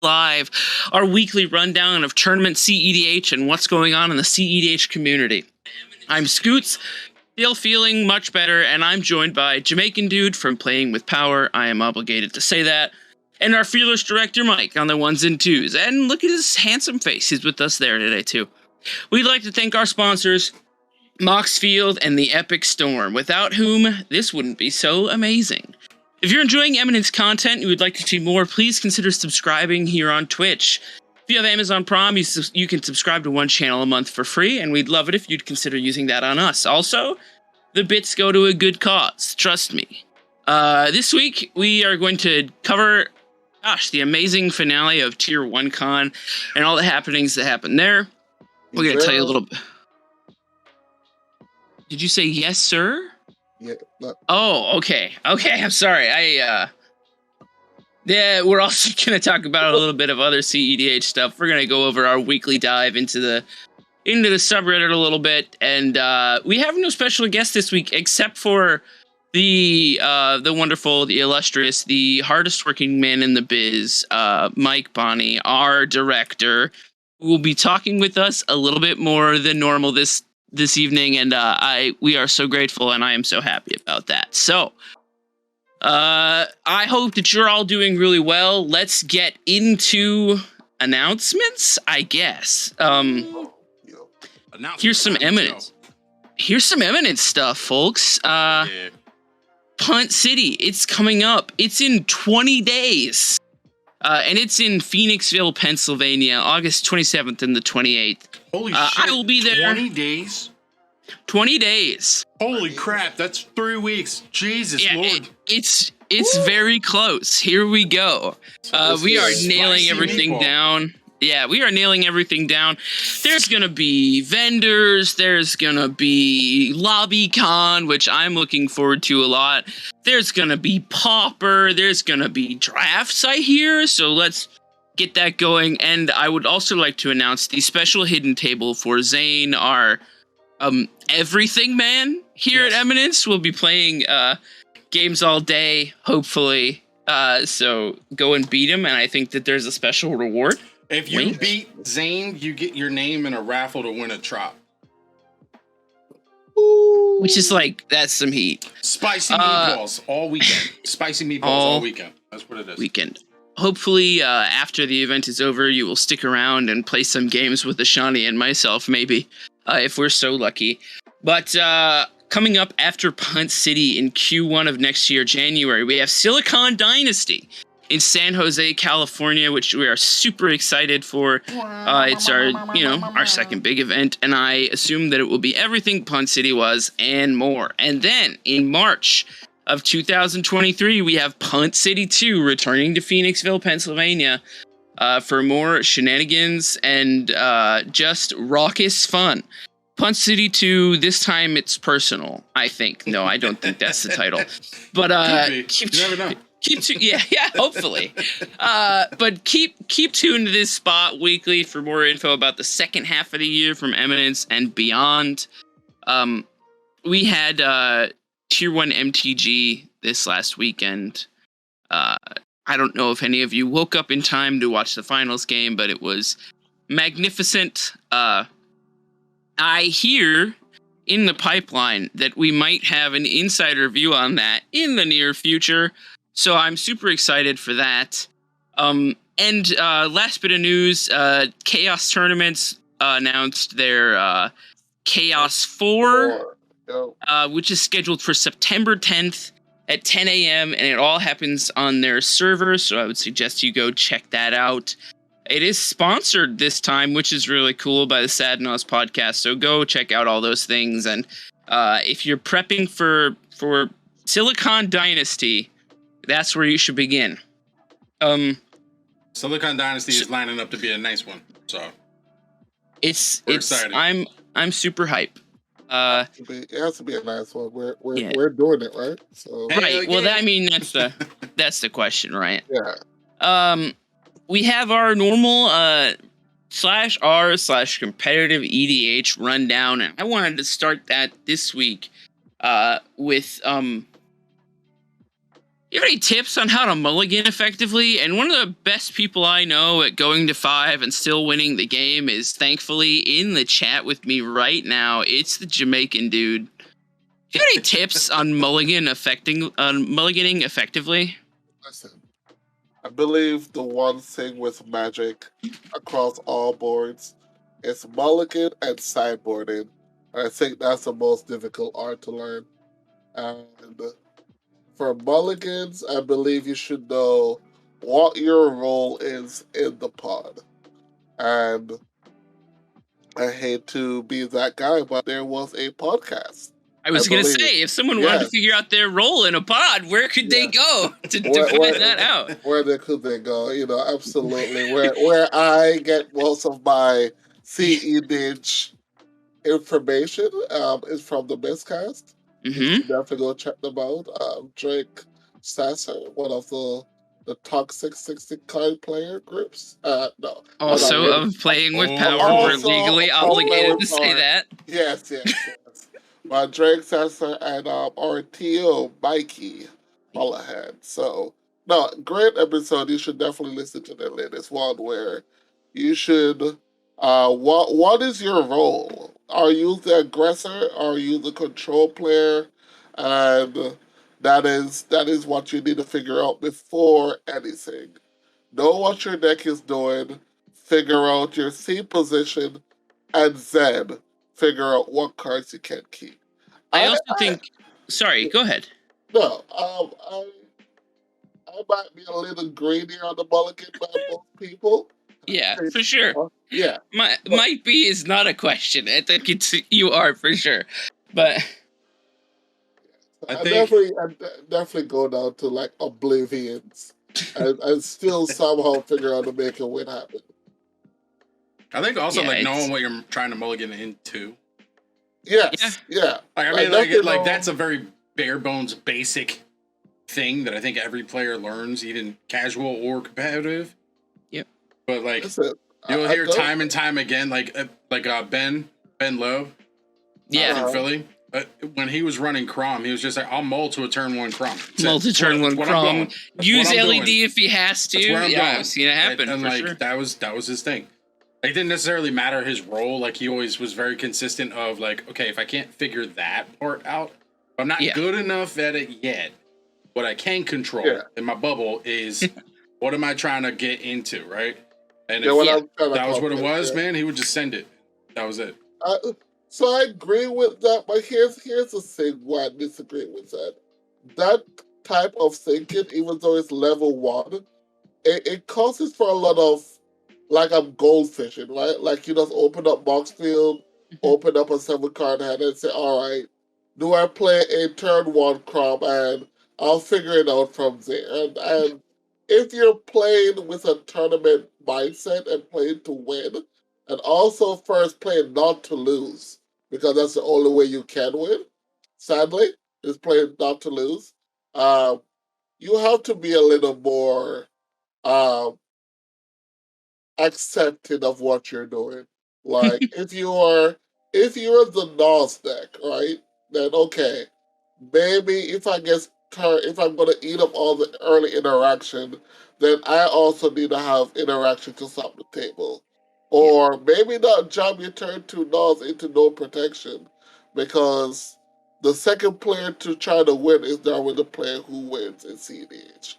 Live, our weekly rundown of tournament CEDH and what's going on in the CEDH community. I'm Scoots, still feeling much better, and I'm joined by Jamaican Dude from Playing with Power. I am obligated to say that. And our fearless director, Mike, on the ones and twos. And look at his handsome face. He's with us there today, too. We'd like to thank our sponsors, Moxfield and the Epic Storm, without whom this wouldn't be so amazing. If you're enjoying Eminence content and you would like to see more, please consider subscribing here on Twitch. If you have Amazon Prime, you can subscribe to one channel a month for free, and we'd love it if you'd consider using that on us. Also, the bits go to a good cause, trust me. This week, we are going to cover, the amazing finale of Tier1Con and all the happenings that happened there. We're going to tell you a little bit. Did you say yes, sir? Yeah. No. Oh, okay. Okay, I'm sorry. Yeah, we're also going to talk about a little bit of other CEDH stuff. We're going to go over our weekly dive into the subreddit a little bit, and we have no special guest this week except for the wonderful, the illustrious, the hardest working man in the biz, Mike Bonney, our director, who will be talking with us a little bit more than normal this evening, and we are so grateful, and I am so happy about that. So, I hope that you're all doing really well. Let's get into announcements, I guess. Here's some Eminence. Here's some Eminence stuff, folks. Punt City, it's coming up. It's in 20 days. And it's in Phoenixville, Pennsylvania, August 27th and the 28th. Holy shit. I will be there. 20 days? 20 days. Holy crap, that's 3 weeks. Jesus Lord. It's very close. Here we go. We are nailing everything down. Yeah, we are nailing everything down. There's going to be vendors. There's going to be LobbyCon, which I'm looking forward to a lot. There's going to be Pauper. There's going to be drafts, I hear. So let's get that going. And I would also like to announce the special hidden table for Zane, our everything man here at Eminence. We'll be playing games all day, hopefully. So go and beat him. And I think that there's a special reward. If you beat Zane, you get your name in a raffle to win a trop. Which is like, that's some heat. Spicy meatballs all weekend. Spicy meatballs all weekend. That's what it is. Weekend. Hopefully, after the event is over, you will stick around and play some games with Ashani and myself, maybe, if we're so lucky. But coming up after Punt City in Q1 of next year, January, we have Silicon Dynasty in San Jose, California, which we are super excited for. It's our second big event, and I assume that it will be everything Punt City was and more. And then in March of 2023, we have Punt City 2 returning to Phoenixville, Pennsylvania, for more shenanigans and just raucous fun. Punt City 2, this time it's personal, I think. No, I don't think that's the title. But you never know. Hopefully. But keep tuned to this spot weekly for more info about the second half of the year from Eminence and beyond. We had Tier 1 MTG this last weekend. I don't know if any of you woke up in time to watch the finals game, but it was magnificent. I hear in the pipeline that we might have an insider view on that in the near future. So I'm super excited for that. And last bit of news, Chaos Tournaments announced their Chaos 4, which is scheduled for September 10th at 10 a.m. And it all happens on their server, so I would suggest you go check that out. It is sponsored this time, which is really cool, by the Sad Nos podcast, so go check out all those things. And if you're prepping for Silicon Dynasty, that's where you should begin. Silicon Dynasty is lining up to be a nice one, so it's excited. I'm super hype. It has to be a nice one. We're doing it, right? So right. Well, that's the question, right? Yeah. We have our normal /r/competitive EDH rundown, and I wanted to start that this week with You have any tips on how to mulligan effectively? And one of the best people I know at going to 5 and still winning the game is thankfully in the chat with me right now. It's the Jamaican dude. Do you have any tips on mulliganing effectively? Listen, I believe the one thing with Magic across all boards is mulligan and sideboarding. I think that's the most difficult art to learn. And for mulligans, I believe you should know what your role is in the pod. And I hate to be that guy, but there was a podcast. I was going to say, if someone wanted to figure out their role in a pod, where could they go to find that out? Where could they go? You know, absolutely. Where I get most of my CEDH information is from the Miscast. You should definitely go check them out. Drake Sasser, one of the Toxic 60 card player groups. No. Also of Playing with Power, we're legally obligated to say that. Yes. Drake Sasser and our Tio Mikey Mulligan. So, no, great episode. You should definitely listen to the latest one where you should. What is your role? Are you the aggressor? Are you the control player? And that is what you need to figure out before anything. Know what your deck is doing, figure out your C position, and then figure out what cards you can keep. I also think. Sorry, go ahead. No, I might be a little greedier on the mulligan by most people. Yeah, for sure. Yeah. Might be is not a question. I think you are for sure. But I definitely go down to like oblivions and still somehow figure out to make a win happen. I think also knowing what you're trying to mulligan into. Yes. Yeah. Like, I mean, like that's a very bare bones basic thing that I think every player learns, even casual or competitive. Yep. But like you'll hear time and time again, like Ben Love, from Philly. When he was running Crom, he was just like, "I'll mull to a turn 1 Crom. Mull to turn 1 Crom. Use LED if he has to." Yeah, I've seen it happen and for like sure. that was his thing. It didn't necessarily matter his role. Like, he always was very consistent of like, okay, if I can't figure that part out, if I'm not good enough at it yet, what I can control in my bubble is what am I trying to get into, right? And if that was what it was, man, he would just send it. That was it. So I agree with that, but here's the thing why I disagree with that. That type of thinking, even though it's level 1, it causes for a lot of, like, I'm goldfishing, right? Like, you just open up box field, open up a 7-card hand and say, all right, do I play a turn 1 Crom, and I'll figure it out from there. And if you're playing with a tournament mindset and playing to win, and also first playing not to lose, because that's the only way you can win, sadly, is playing not to lose, you have to be a little more accepting of what you're doing. Like, if you're the NOS deck, right, then okay, maybe if I'm gonna eat up all the early interaction, then I also need to have interaction to stop the table. Or maybe not jump your turn 2 NOS into no protection, because the second player to try to win is normally the player who wins in CDH.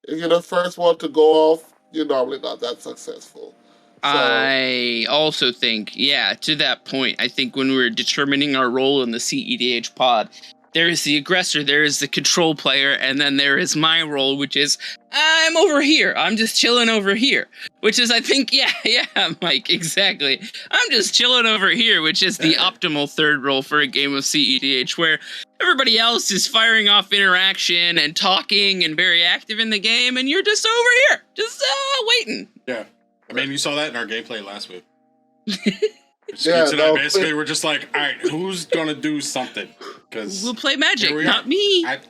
If you're the first one to go off, you're normally not that successful. So, I also think, to that point, I think when we're determining our role in the CEDH pod, there is the aggressor, there is the control player, and then there is my role, which is, I'm over here. I'm just chilling over here. Which is, I think, Mike, exactly. I'm just chilling over here, which is the optimal third role for a game of CEDH, where everybody else is firing off interaction and talking and very active in the game, and you're just over here, just waiting. Yeah. I mean, you saw that in our gameplay last week. Basically, we're just like, all right, who's gonna do something? Because we'll play Magic, not me. That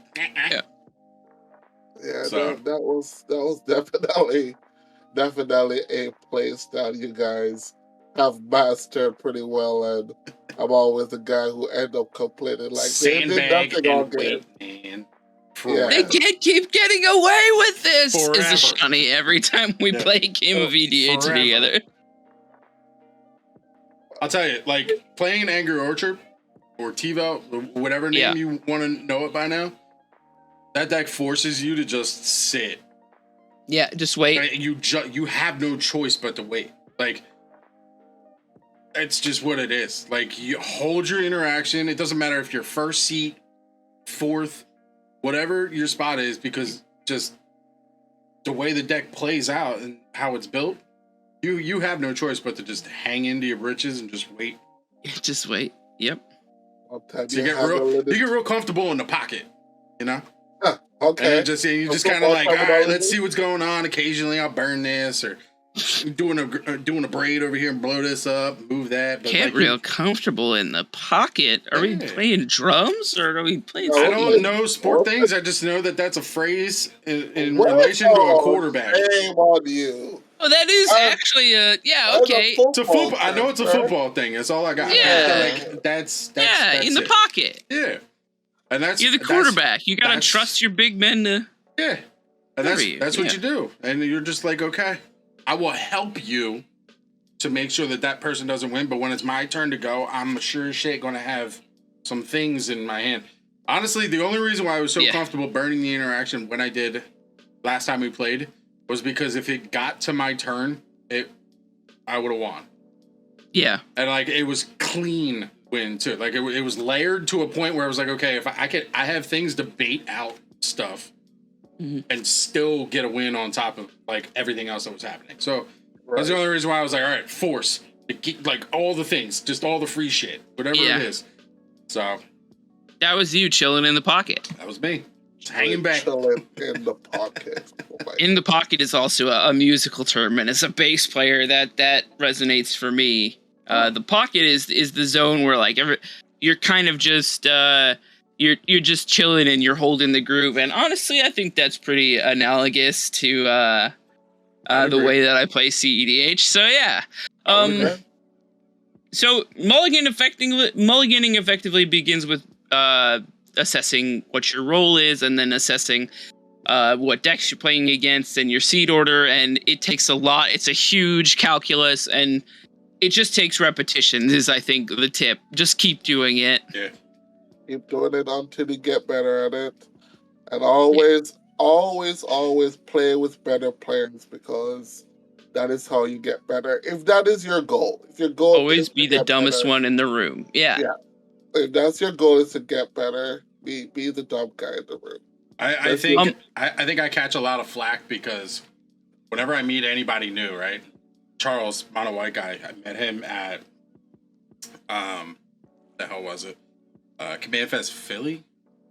was definitely a place that you guys have mastered pretty well, and I'm always the guy who end up complaining like sandbag and wait, man. Yeah. They can't keep getting away with this. Is Forever. Ashani every time we play a game of EDH Forever. together. I'll tell you, like playing Angry Orchard or TiVo, whatever name you want to know it by now, that deck forces you to just sit. Yeah, just wait. Right? You have no choice but to wait. Like, it's just what it is. Like, you hold your interaction. It doesn't matter if you're first seat, fourth, whatever your spot is, because just the way the deck plays out and how it's built, you have no choice but to just hang into your britches and just wait. Just wait. Yep. So you get real comfortable in the pocket, you know? Huh, okay. And you just kind of like, all right, let's see what's going on. Occasionally I'll burn this, or doing a braid over here and blow this up, move that. But Get like, real comfortable in the pocket. Are we playing drums or are we playing? I don't know sport things. I just know that that's a phrase in relation to a quarterback. Shame on you. Oh, that is actually a okay. It's a football. I know it's a football thing. That's all I got. Yeah, like, that's in the pocket. Yeah, and you're the quarterback. You gotta trust your big men to. Yeah, and that's what you do. And you're just like, okay, I will help you to make sure that person doesn't win. But when it's my turn to go, I'm sure as shit going to have some things in my hand. Honestly, the only reason why I was so comfortable burning the interaction when I did last time we played was because if it got to my turn, I would have won. Yeah. And like it was clean win too. Like it was layered to a point where I was like, okay, if I have things to bait out stuff and still get a win on top of like everything else that was happening. So that's the only reason why I was like, all right, force like all the things, just all the free shit, whatever it is. So that was you chilling in the pocket. That was me. Just hanging back. Chilling in the pocket. Oh in the pocket is also a musical term, and as a bass player, that resonates for me. The pocket is the zone where like you're kind of just you're just chilling and you're holding the groove. And honestly, I think that's pretty analogous to the way that I play CEDH. So yeah. So mulliganing effectively begins with assessing what your role is, and then assessing what decks you're playing against and your seed order. And it takes a lot. It's a huge calculus, and it just takes repetition is, I think, the tip. Just keep doing it. Yeah. Keep doing it until you get better at it. And always play with better players, because that is how you get better. If that is your goal. If your goal always be the dumbest one in the room. Yeah. If that's your goal, is to get better, be the dumb guy in the room. I think I catch a lot of flack because whenever I meet anybody new, right? Charles, mono white guy, I met him at the hell was it? Command Fest Philly.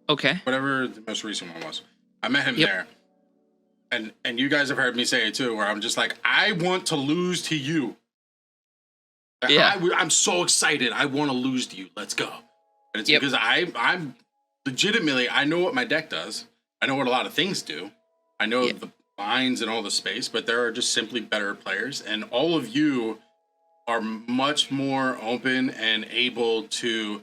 Okay. Whatever the most recent one was. I met him there. And you guys have heard me say it too, where I'm just like, I want to lose to you. Yeah. I'm so excited. I want to lose to you. Let's go. And it's because I'm legitimately, I know what my deck does. I know what a lot of things do. I know the lines and all the space, but there are just simply better players. And all of you are much more open and able to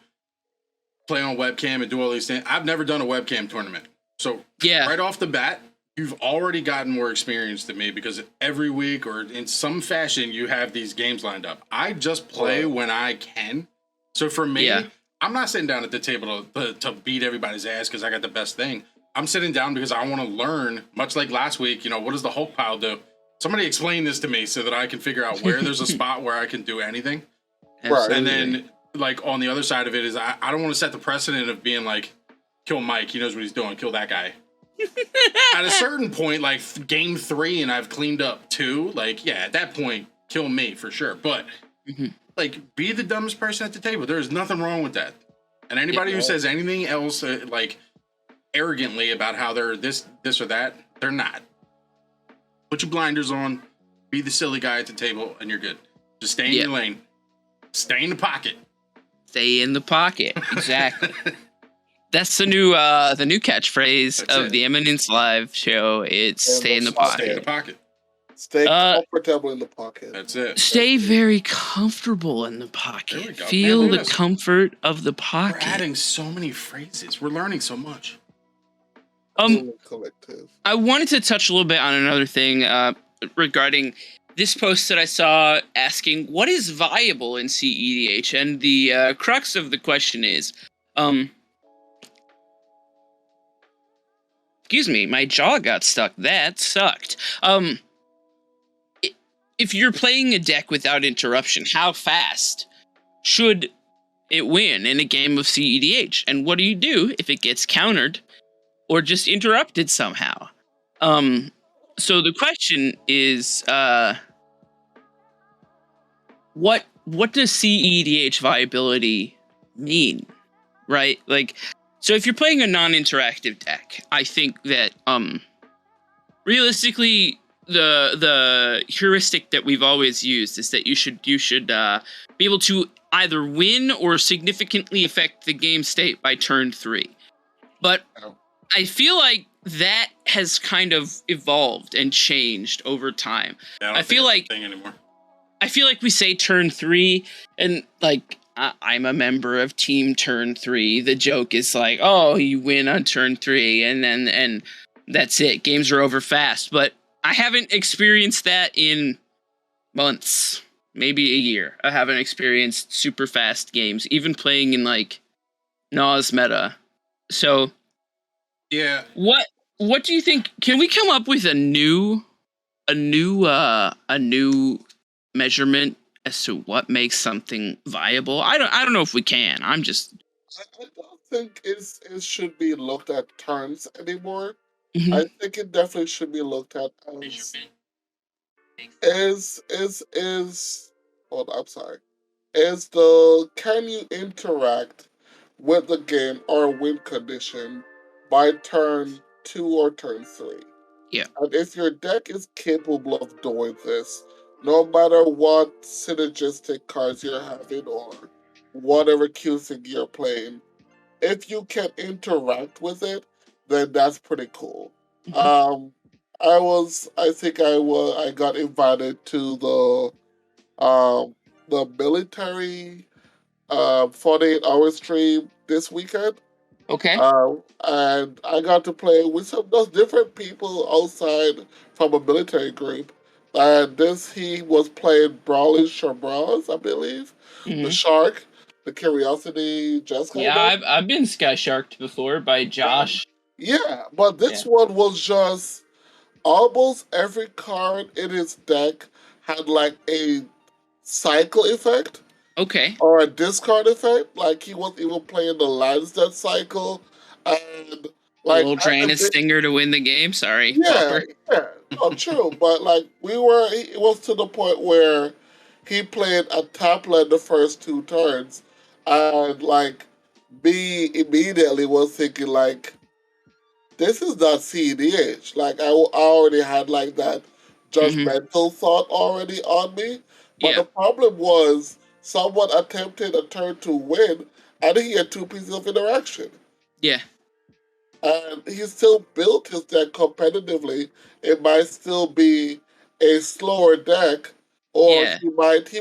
play on webcam and do all these things. I've never done a webcam tournament. So right off the bat, you've already gotten more experience than me, because every week or in some fashion, you have these games lined up. I just play when I can. So for me, I'm not sitting down at the table to beat everybody's ass because I got the best thing. I'm sitting down because I want to learn, much like last week, what does the Hulk pile do? Somebody explain this to me so that I can figure out where there's a spot where I can do anything. Right. And then, like, on the other side of it is I don't want to set the precedent of being like, kill Mike, he knows what he's doing, kill that guy. At a certain point, like game 3 and I've cleaned up 2, like, at that point, kill me for sure. But, like, be the dumbest person at the table. There's nothing wrong with that. And anybody who says anything else, like, arrogantly about how they're this or that, they're not. Put your blinders on, be the silly guy at the table, and you're good. Just stay in your lane. Stay in the pocket. Stay in the pocket. Exactly. That's the new catchphrase of the Eminence Live show. It's stay in the pocket. Stay in the pocket. Stay comfortable in the pocket. That's it. Stay very comfortable in the pocket. Feel the comfort of the pocket. We're adding so many phrases. We're learning so much. Collective. I wanted to touch a little bit on another thing regarding this post that I saw asking what is viable in CEDH, and the crux of the question is, excuse me, my jaw got stuck. That sucked. If you're playing a deck without interruption, how fast should it win in a game of CEDH? And what do you do if it gets countered or just interrupted somehow? So the question is, what does CEDH viability mean, right? Like, so if you're playing a non-interactive deck, I think that realistically, the heuristic that we've always used is that you should be able to either win or significantly affect the game state by turn 3. But I feel like that has kind of evolved and changed over time. Yeah, I feel like thing anymore. I feel like we say turn 3, and like I'm a member of team turn 3. The joke is like, oh, you win on turn 3, and that's it. Games are over fast. But I haven't experienced that in months, maybe a year. I haven't experienced super fast games, even playing in like Nas meta. So yeah, what do you think? Can we come up with a new measurement as to what makes something viable? I don't know if we can. I don't think it should be looked at turns anymore. Mm-hmm. I think it definitely should be looked at can you interact with the game or win condition by turn 2 or turn 3? Yeah. And if your deck is capable of doing this, no matter what synergistic cards you're having or whatever Q-Thing you're playing, if you can interact with it, then that's pretty cool. Mm-hmm. I got invited to the military 48-hour stream this weekend. Okay. And I got to play with some those different people outside from a military group. And he was playing Brawling Shabraz, I believe. Mm-hmm. The Shark, the Curiosity, Jessica. Yeah, I've been Sky Sharked before by Josh. Yeah, but this one was just almost every card in his deck had like a cycle effect. Okay. Or a discard effect. Like he wasn't even playing the Lansdowne cycle. And like a little drain and stinger to win the game. Sorry. Yeah. Oh, true. But like it was to the point where he played a tap land the first 2 turns. And like me immediately was thinking like, this is not CDH. Like I already had like that judgmental thought already on me. But the problem was someone attempted a turn to win and he had 2 pieces of interaction. Yeah. And he still built his deck competitively. It might still be a slower deck, or he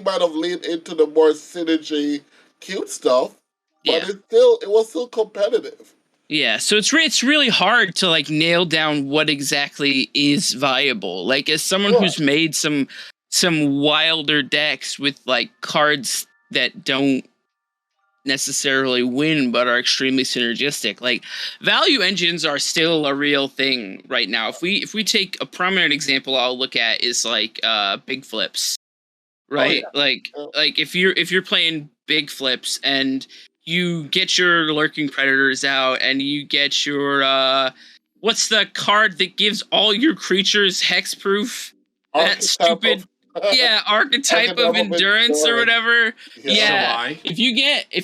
might have leaned into the more synergy cute stuff, but it was still competitive. Yeah, so it's really hard to like nail down what exactly is viable. Like as someone who's made some wilder decks with like cards that don't necessarily win but are extremely synergistic, like value engines are still a real thing right now. If we take a prominent example I'll look at is like big flips, right? Like if you're playing big flips and you get your lurking predators out and you get your what's the card that gives all your creatures hexproof? That stupid archetype of endurance or whatever. Yeah. If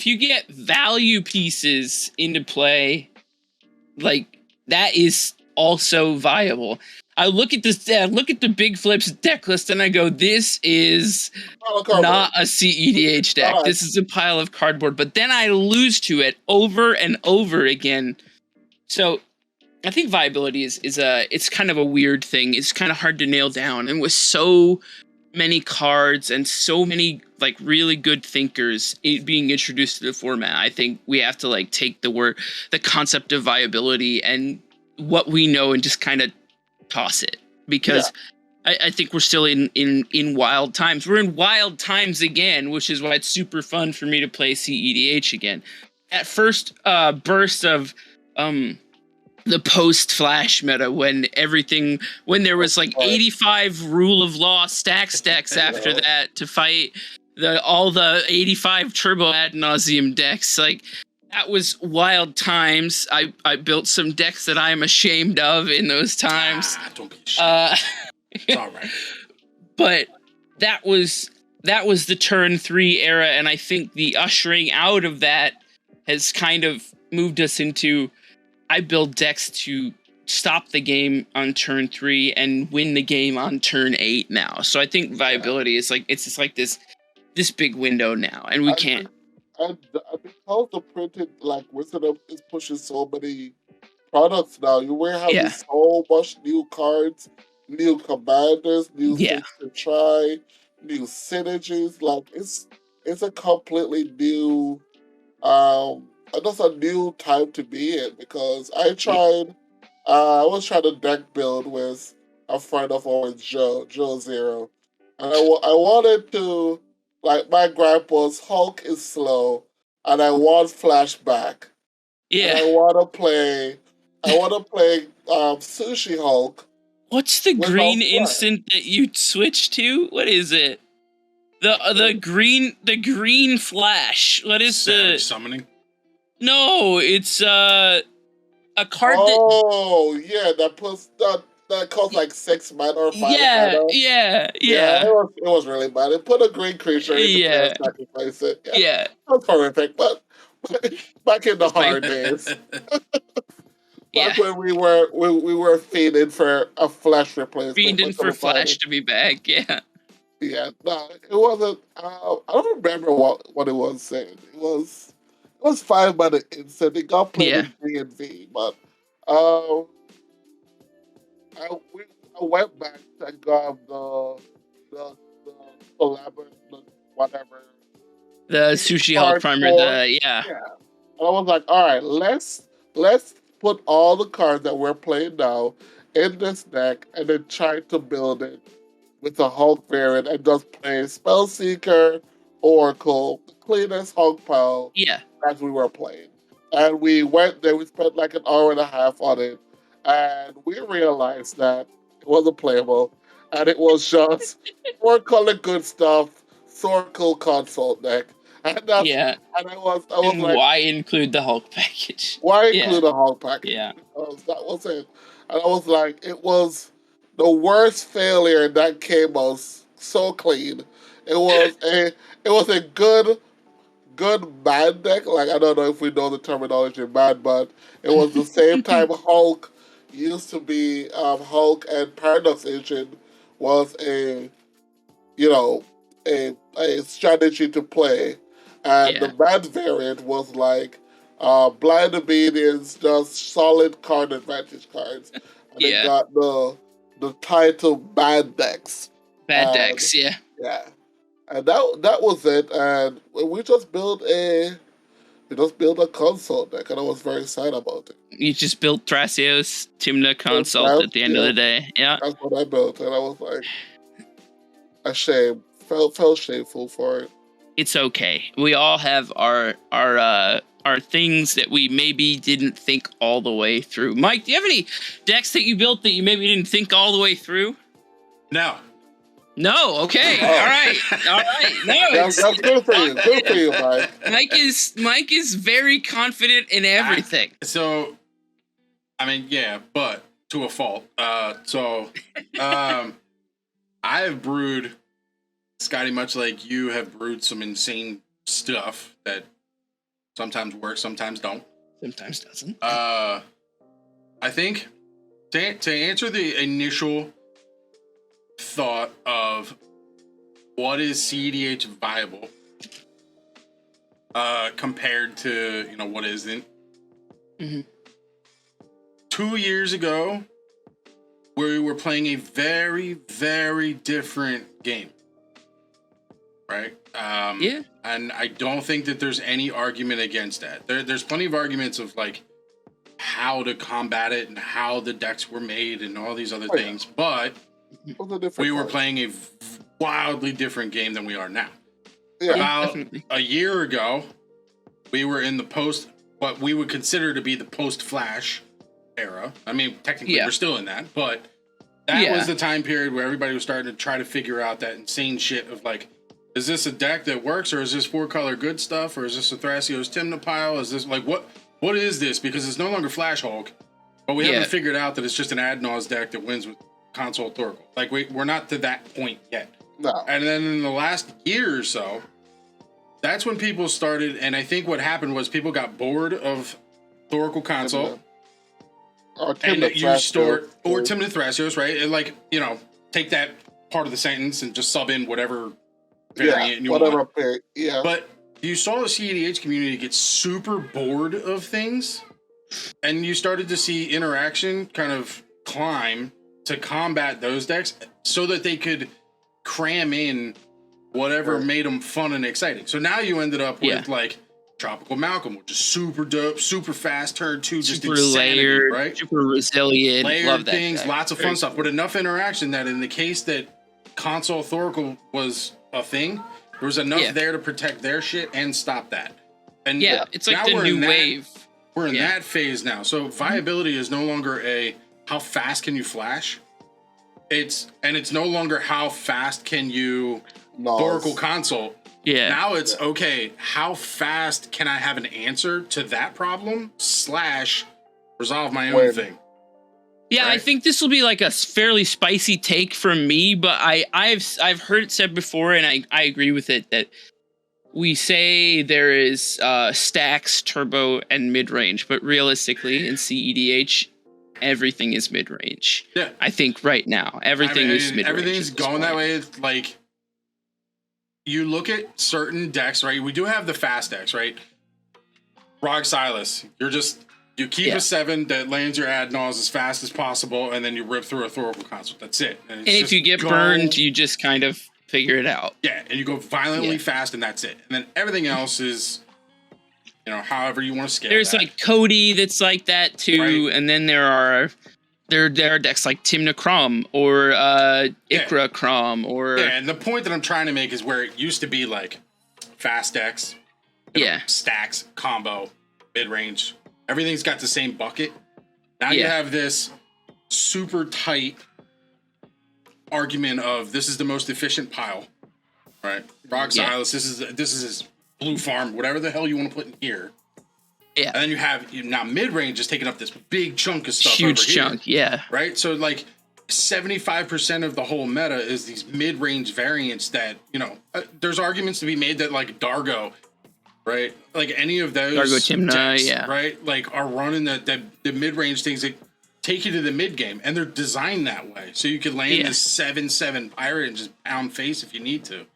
you get value pieces into play, like that is also viable. I look at this look at the big flips deck list and I go, this is not a CEDH deck. This is a pile of cardboard. But then I lose to it over and over again. So I think viability is it's kind of a weird thing. It's kind of hard to nail down. And with so many cards and so many like really good thinkers being introduced to the format, I think we have to like take the concept of viability and what we know and just kind of toss it, because I think we're still in wild times. We're in wild times again, which is why it's super fun for me to play CEDH again. At first burst of the post-Flash meta, when there was like 85 Rule of Law stacks after that to fight all the 85 Turbo Ad Nauseam decks. Like, that was wild times. I built some decks that I am ashamed of in those times. Don't be ashamed. It's all right. But that was the turn 3 era, and I think the ushering out of that has kind of moved us into, I build decks to stop the game on turn 3 and win the game on turn 8 now. So I think viability is like, it's just like this big window now, and we can't. And because the printed like Wizard is pushing so many products now, you will have so much new cards, new commanders, new things to try, new synergies. Like it's a completely new that's a new time to be in, because I was trying to deck build with a friend of ours, Joe Zero, and I wanted to, like, my gripe was Hulk is slow, and I want flashback. Yeah. And I want to play Sushi Hulk. What's the green instant that you switch to? What is it? The green flash. What is Savage summoning? No, it's a card that puts that costs like 6 mana or 5 mana. Yeah. It was really bad. It put a green creature into sacrifice it. Yeah. That's horrific, but back in the hard days. Back when we were fiending for a flash replacement. Fiending for flash to be back, yeah. Yeah, no, it wasn't. I don't remember what it was saying. It was 5 mana instant. It got played in D&V, but I went back and got the collaborative, whatever. The Sushi Hulk primer, And I was like, all right, let's put all the cards that we're playing now in this deck and then try to build it with the Hulk variant and just play Spellseeker, Oracle, the cleanest Hulk pile as we were playing. And we went there, we spent like an hour and a half on it, and we realized that it wasn't playable, and it was just 4-color good stuff, Sorkle consult deck. And that's, and I was like, why include the Hulk package? Why include a Hulk package? Yeah. Because that was it. And I was like, it was the worst failure that came out so clean. It was a good bad deck. Like, I don't know if we know the terminology bad, but it was the same time Hulk used to be Hulk, and Paradox Agent was a strategy to play. And the bad variant was like Blind Obedience, just solid card advantage cards. And it got the title Bad Decks. Bad Decks, yeah. Yeah. And that was it. And we just built a console deck, and I was very excited about it. You just built Thrasios Tymna consult at the end of the day. Yeah. That's what I built, and I was like ashamed. Felt shameful for it. It's okay. We all have our things that we maybe didn't think all the way through. Mike, do you have any decks that you built that you maybe didn't think all the way through? No. No. Okay. All right. No, that's good for you. Good for you, Mike. Mike is very confident in everything. So, I mean, yeah, but to a fault. I have brewed, Scotty, much like you have brewed some insane stuff that sometimes works, sometimes don't. Sometimes doesn't. I think to answer the initial thought of what is CEDH viable compared to what isn't. Mm-hmm. 2 years ago, we were playing a very, very different game. Right? And I don't think that there's any argument against that. There's plenty of arguments of like how to combat it and how the decks were made and all these other things. But we were playing a wildly different game than we are now. Yeah, About a year ago, we were in the what we would consider to be the post-Flash era. I mean, technically we're still in that, but that was the time period where everybody was starting to try to figure out that insane shit of like, is this a deck that works, or is this 4-color good stuff, or is this a Thrasios Tymna pile? Is this like what is this? Because it's no longer Flash Hulk, but we haven't figured out that it's just an Adnaz deck that wins with Console Thoracle. Like we're not to that point yet. No. And then in the last year or so, that's when people started, and I think what happened was people got bored of Thoracle Console. And you store or Tymna Thrasios, right? And like, you know, take that part of the sentence and just sub in whatever variant you want. But you saw the CEDH community get super bored of things, and you started to see interaction kind of climb to combat those decks so that they could cram in whatever made them fun and exciting. So now you ended up with like Tropical Malcolm, which is super dope, super fast, turn 2, just super insanity, layered, right? Super resilient, layered love that things, deck. lots of fun stuff, but enough interaction that in the case that Console Thoracle was a thing, there was enough there to protect their shit and stop that. And it's like the new wave. We're in that phase now. So viability is no longer a how fast can you flash? It's no longer how fast can you Thoracle Console. Yeah. Now it's okay, how fast can I have an answer to that problem / resolve my own thing? Yeah, right? I think this will be like a fairly spicy take from me, but I've heard it said before, and I agree with it, that we say there is stacks, turbo, and mid-range, but realistically in CEDH, everything is mid-range. Yeah. I think right now, everything is mid-range. Everything's going that way. It's like, you look at certain decks, right? We do have the fast decks, right? Rog Silas, you keep a 7 that lands your Adnaz as fast as possible, and then you rip through a Thoracle Console. That's it. And if you get burned, you just kind of figure it out. Yeah, and you go violently fast, and that's it. And then everything else is, you know, however you want to scale. There's like Cody that's like that too, and then there are decks like Tymna Crom or Ikra Crom or and the point that I'm trying to make is where it used to be like fast decks, stacks, combo, mid range. Everything's got the same bucket. Now you have this super tight argument of this is the most efficient pile, right? Rog Silas, this is his blue farm, whatever the hell you want to put in here. Yeah. And then you have now mid range is taking up this big chunk of stuff. Huge chunk, Right? So like 75% of the whole meta is these mid range variants that, you know, there's arguments to be made that like Dargo, right? Like any of those Dargo Tymna, decks, right? Like are running the mid range things that take you to the mid game, and they're designed that way. So you could land this 7/7 pirate and just pound face if you need to.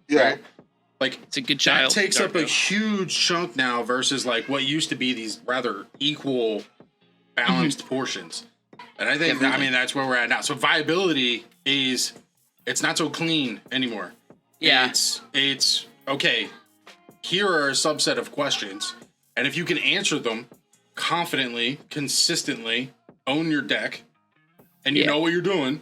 Yeah. Right? Like it's a good child. That takes up a huge chunk now versus like what used to be these rather equal, balanced portions. And I think, I mean, that's where we're at now. So viability it's not so clean anymore. Yeah. It's okay. Here are a subset of questions, and if you can answer them confidently, consistently, own your deck, and you know what you're doing.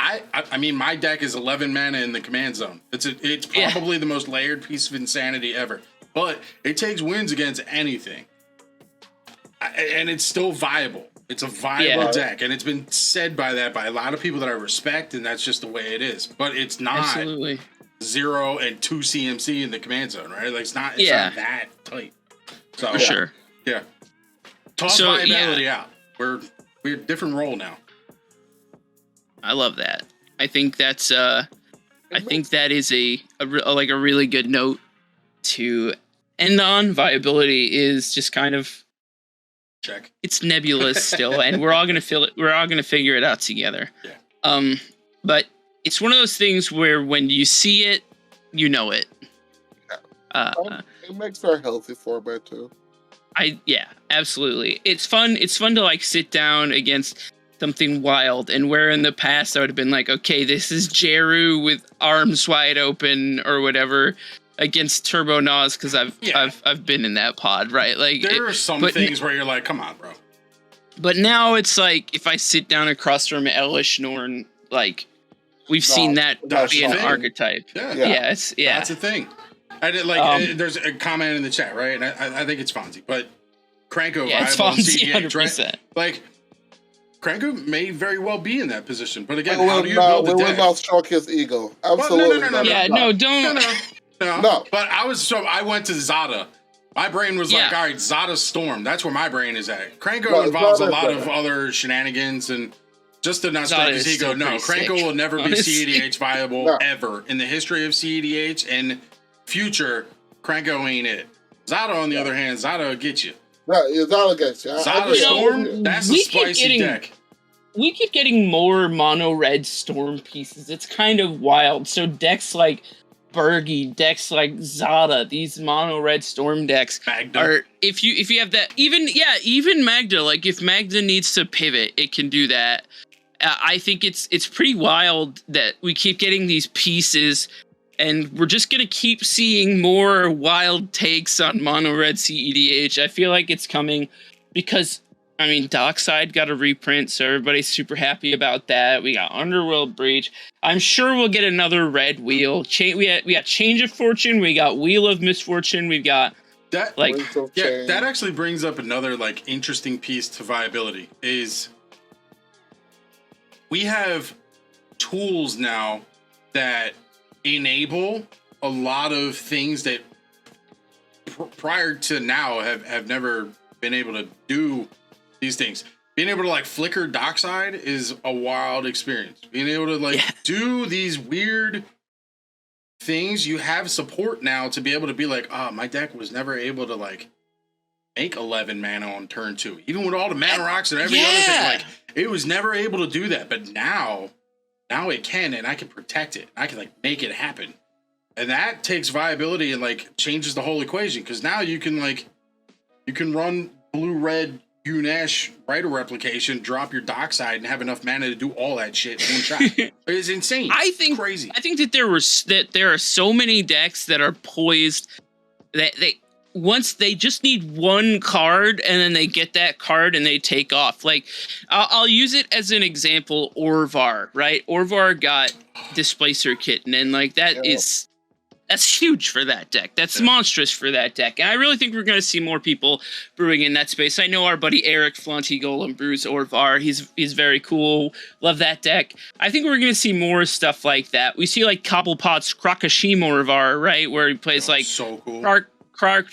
I mean, my deck is 11 mana in the command zone. It's probably the most layered piece of insanity ever. But it takes wins against anything, and it's still viable. It's a viable deck, and it's been said by a lot of people that I respect, and that's just the way it is. But it's not 0 and 2 CMC in the command zone, right? Like it's not that tight. So for sure, toss viability out. We're a different role now. I love that. I think that's I think that is a really good note to end on. Viability is just kind of check. It's nebulous still, and we're all gonna feel it. We're all gonna figure it out together. Yeah. But it's one of those things where when you see it, you know it. It makes for a healthy format too. Absolutely. It's fun. It's fun to like sit down against something wild, and where in the past I would have been like, okay, this is Jeru with arms wide open or whatever against Turbo Nas, because I've been in that pod, right? Like there are some things where you're like, come on, bro. But now it's like if I sit down across from Elish Norn, like we've seen that be an archetype. Yeah, it's that's a thing. I did like there's a comment in the chat, right? And I think it's Fonzie, but Kranko it's Fonzie, 100%. Right? Like Kranko may very well be in that position, but again, how do you build the deck? We will not stroke his ego. Absolutely. Well, no. No. But I went to Zada. My brain was like, all right, Zada Storm. That's where my brain is at. Kranko involves a lot of other shenanigans and just to not stroke his ego. No, Kranko will never be CEDH viable ever in the history of CEDH and future. Kranko ain't it. Zada, on the other hand, Zada will get you. Zada gets you. Zada Storm, that's a spicy deck. We keep getting more mono red Storm pieces. It's kind of wild. So decks like Bergie, decks like Zada, these mono red Storm decks are if you have that even Magda, like if Magda needs to pivot, it can do that. I think it's pretty wild that we keep getting these pieces and we're just gonna keep seeing more wild takes on mono red CEDH. I feel like it's coming because I mean, Dockside got a reprint, so everybody's super happy about that. We got Underworld Breach. I'm sure we'll get another red wheel. We got Change of Fortune. We got Wheel of Misfortune. We got that. That actually brings up another like interesting piece to viability. Is we have tools now that enable a lot of things that prior to now have never been able to do. These things, being able to like flicker Dockside is a wild experience. Being able to like do these weird things, you have support now to be able to be like, my deck was never able to like make 11 mana on turn 2, even with all the mana rocks and every other thing. Like it was never able to do that, but now it can, and I can protect it. I can like make it happen, and that takes viability and like changes the whole equation because now you can run blue-red Unash, write a replication, drop your Dockside, and have enough mana to do all that shit in one shot. It's insane. Crazy. I think that there are so many decks that are poised that once they just need one card and then they get that card and they take off. Like I'll use it as an example. Orvar, right? Orvar got Displacer Kitten, and like that's huge for that deck. That's monstrous for that deck. And I really think we're going to see more people brewing in that space. I know our buddy Eric Flaunty Golem brews Orvar. He's very cool. Love that deck. I think we're going to see more stuff like that. We see like Cobblepot's Krakashima Orvar, right? Where he plays like so cool. Krark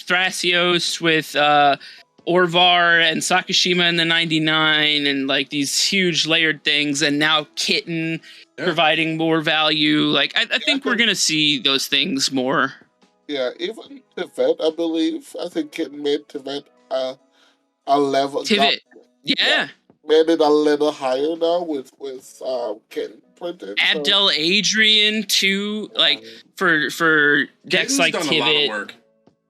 Thrasios with Orvar and Sakashima in the 99 and like these huge layered things. And now Kitten providing more value. Like I think we're gonna see those things more. Yeah, even Tivet, I believe. I think Kitten made Tivet a level. Tivet, made it a little higher now with Kitten printed. Abdel Adrian too, like for decks Kitten's like done Tivet. A lot of work.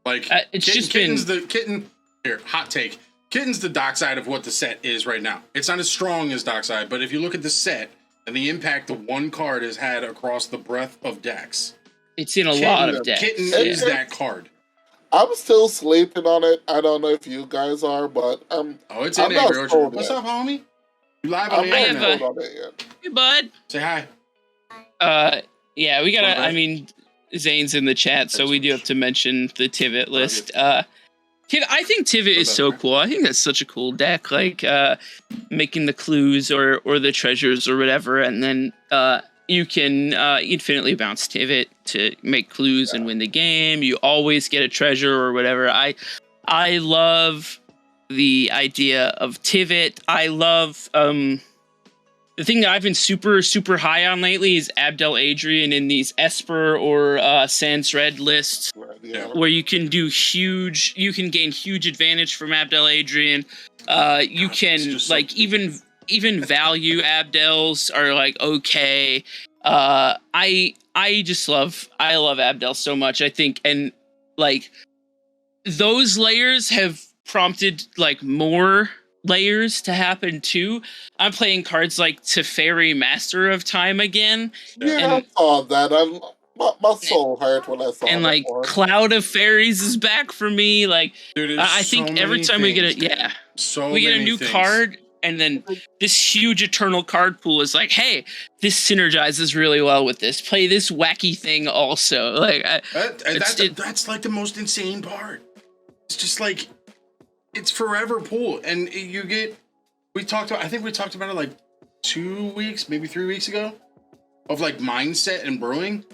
Like it's Kitten's the Kitten. Here, hot take. Kitten's the Dockside of what the set is right now. It's not as strong as Dockside, but if you look at the set and the impact the one card has had across the breadth of decks, it's in a lot of decks. Kitten is that card. I'm still sleeping on it. I don't know if you guys are, but it's in there, bro. What's up, homie? You live on the internet? Hey, bud. Say hi. Yeah, we gotta. I mean, Zane's in the chat, so we do have to mention the Tivet list. I think Tivet is so cool. I think that's such a cool deck, like making the clues or the treasures or whatever, and then you can infinitely bounce Tivet to make clues and win the game. You always get a treasure or whatever. I love the idea of Tivet. I love the thing that I've been super, super high on lately is Abdel Adrian in these Esper or Sans Red lists where you can gain huge advantage from Abdel Adrian. You can like even value Abdels are like okay. I love Abdel so much. I think, and like those layers have prompted like more layers to happen too. I'm playing cards like Teferi, Master of Time again. Yeah, I saw that. My soul hurt when I saw that. And like Cloud of Fairies is back for me. Like, dude, I think every time we get a new card, and then this huge eternal card pool is like, hey, this synergizes really well with this. Play this wacky thing also. Like that's like the most insane part. It's just like it's forever pool, and you get. I think we talked about it like 2 weeks, maybe 3 weeks ago, of like mindset and brewing,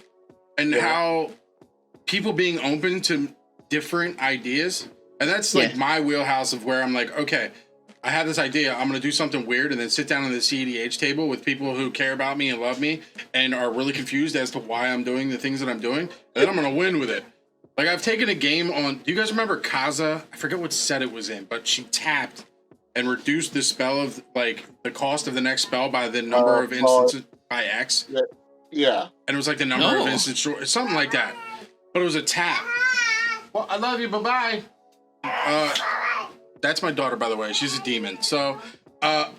and how people being open to different ideas. And that's like my wheelhouse of where I'm like, okay, I have this idea. I'm going to do something weird and then sit down on the CEDH table with people who care about me and love me and are really confused as to why I'm doing the things that I'm doing. And then I'm going to win with it. Like I've taken a game on, do you guys remember Kaza? I forget what set it was in, but she tapped and reduced the spell of like the cost of the next spell by the number of instances by X. Yeah. And it was like the number of instances, something like that. But it was a tap. Well, I love you. Bye-bye. That's my daughter, by the way. She's a demon. So I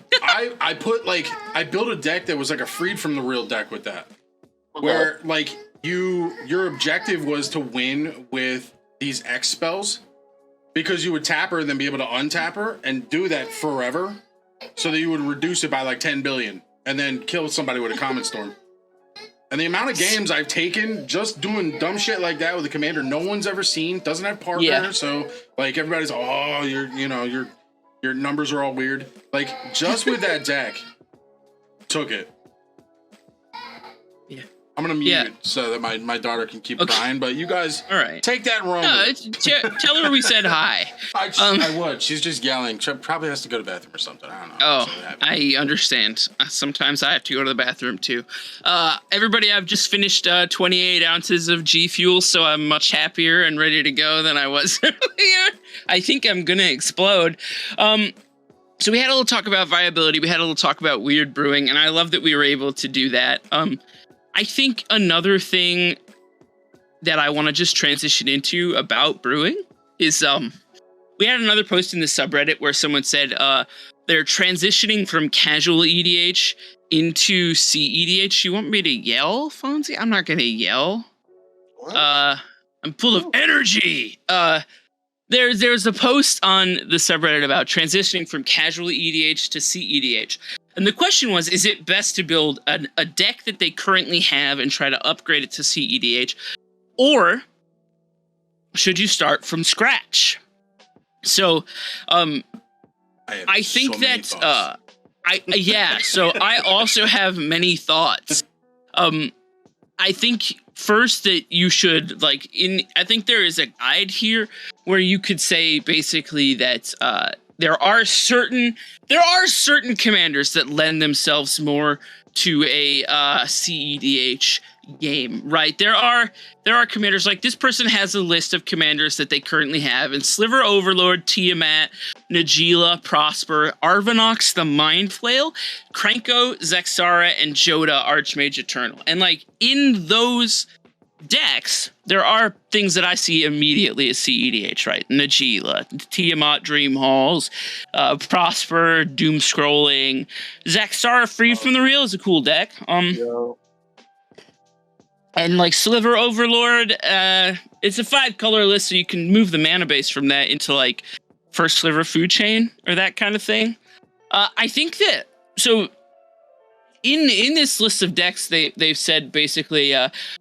built a deck that was like a freed from the real deck with that. Where like your objective was to win with these X spells because you would tap her and then be able to untap her and do that forever so that you would reduce it by like 10 billion and then kill somebody with a Comet Storm. And the amount of games I've taken just doing dumb shit like that with a commander no one's ever seen, doesn't have partner, so like everybody's your numbers are all weird. Like just with that deck, took it. Yeah. I'm gonna mute it so that my daughter can keep crying, but you guys take that wrong. No, tell her we said hi. I would. She's just yelling. She probably has to go to the bathroom or something. I don't know. Oh, I understand. Sometimes I have to go to the bathroom too. Everybody, I've just finished 28 ounces of G Fuel, so I'm much happier and ready to go than I was earlier. I think I'm gonna explode. So we had a little talk about viability. We had a little talk about weird brewing, and I love that we were able to do that. I think another thing that I want to just transition into about brewing is we had another post in the subreddit where someone said they're transitioning from casual EDH into CEDH. You want me to yell, Fonzie? I'm not going to yell. What? I'm full of energy. There's a post on the subreddit about transitioning from casual EDH to CEDH. And the question was, is it best to build a deck that they currently have and try to upgrade it to CEDH? Or should you start from scratch? So, I think that, so I also have many thoughts. I think first that you should I think there is a guide here where you could say basically that, there are certain commanders that lend themselves more to a CEDH game, right? There are commanders like this person has a list of commanders that they currently have, and Sliver Overlord, Tiamat, Najeela, Prosper, Arvanox the Mind Flail, Krenko, Zexara, and Joda Archmage Eternal. And like in those decks, there are things that I see immediately as CEDH, right? Najeela, Tiamat Dream Halls, Prosper, Doom Scrolling, Zexara Free from the Real is a cool deck. And like Sliver Overlord, it's a 5-color list, so you can move the mana base from that into like First Sliver Food Chain or that kind of thing. I think that so. In this list of decks, they've said basically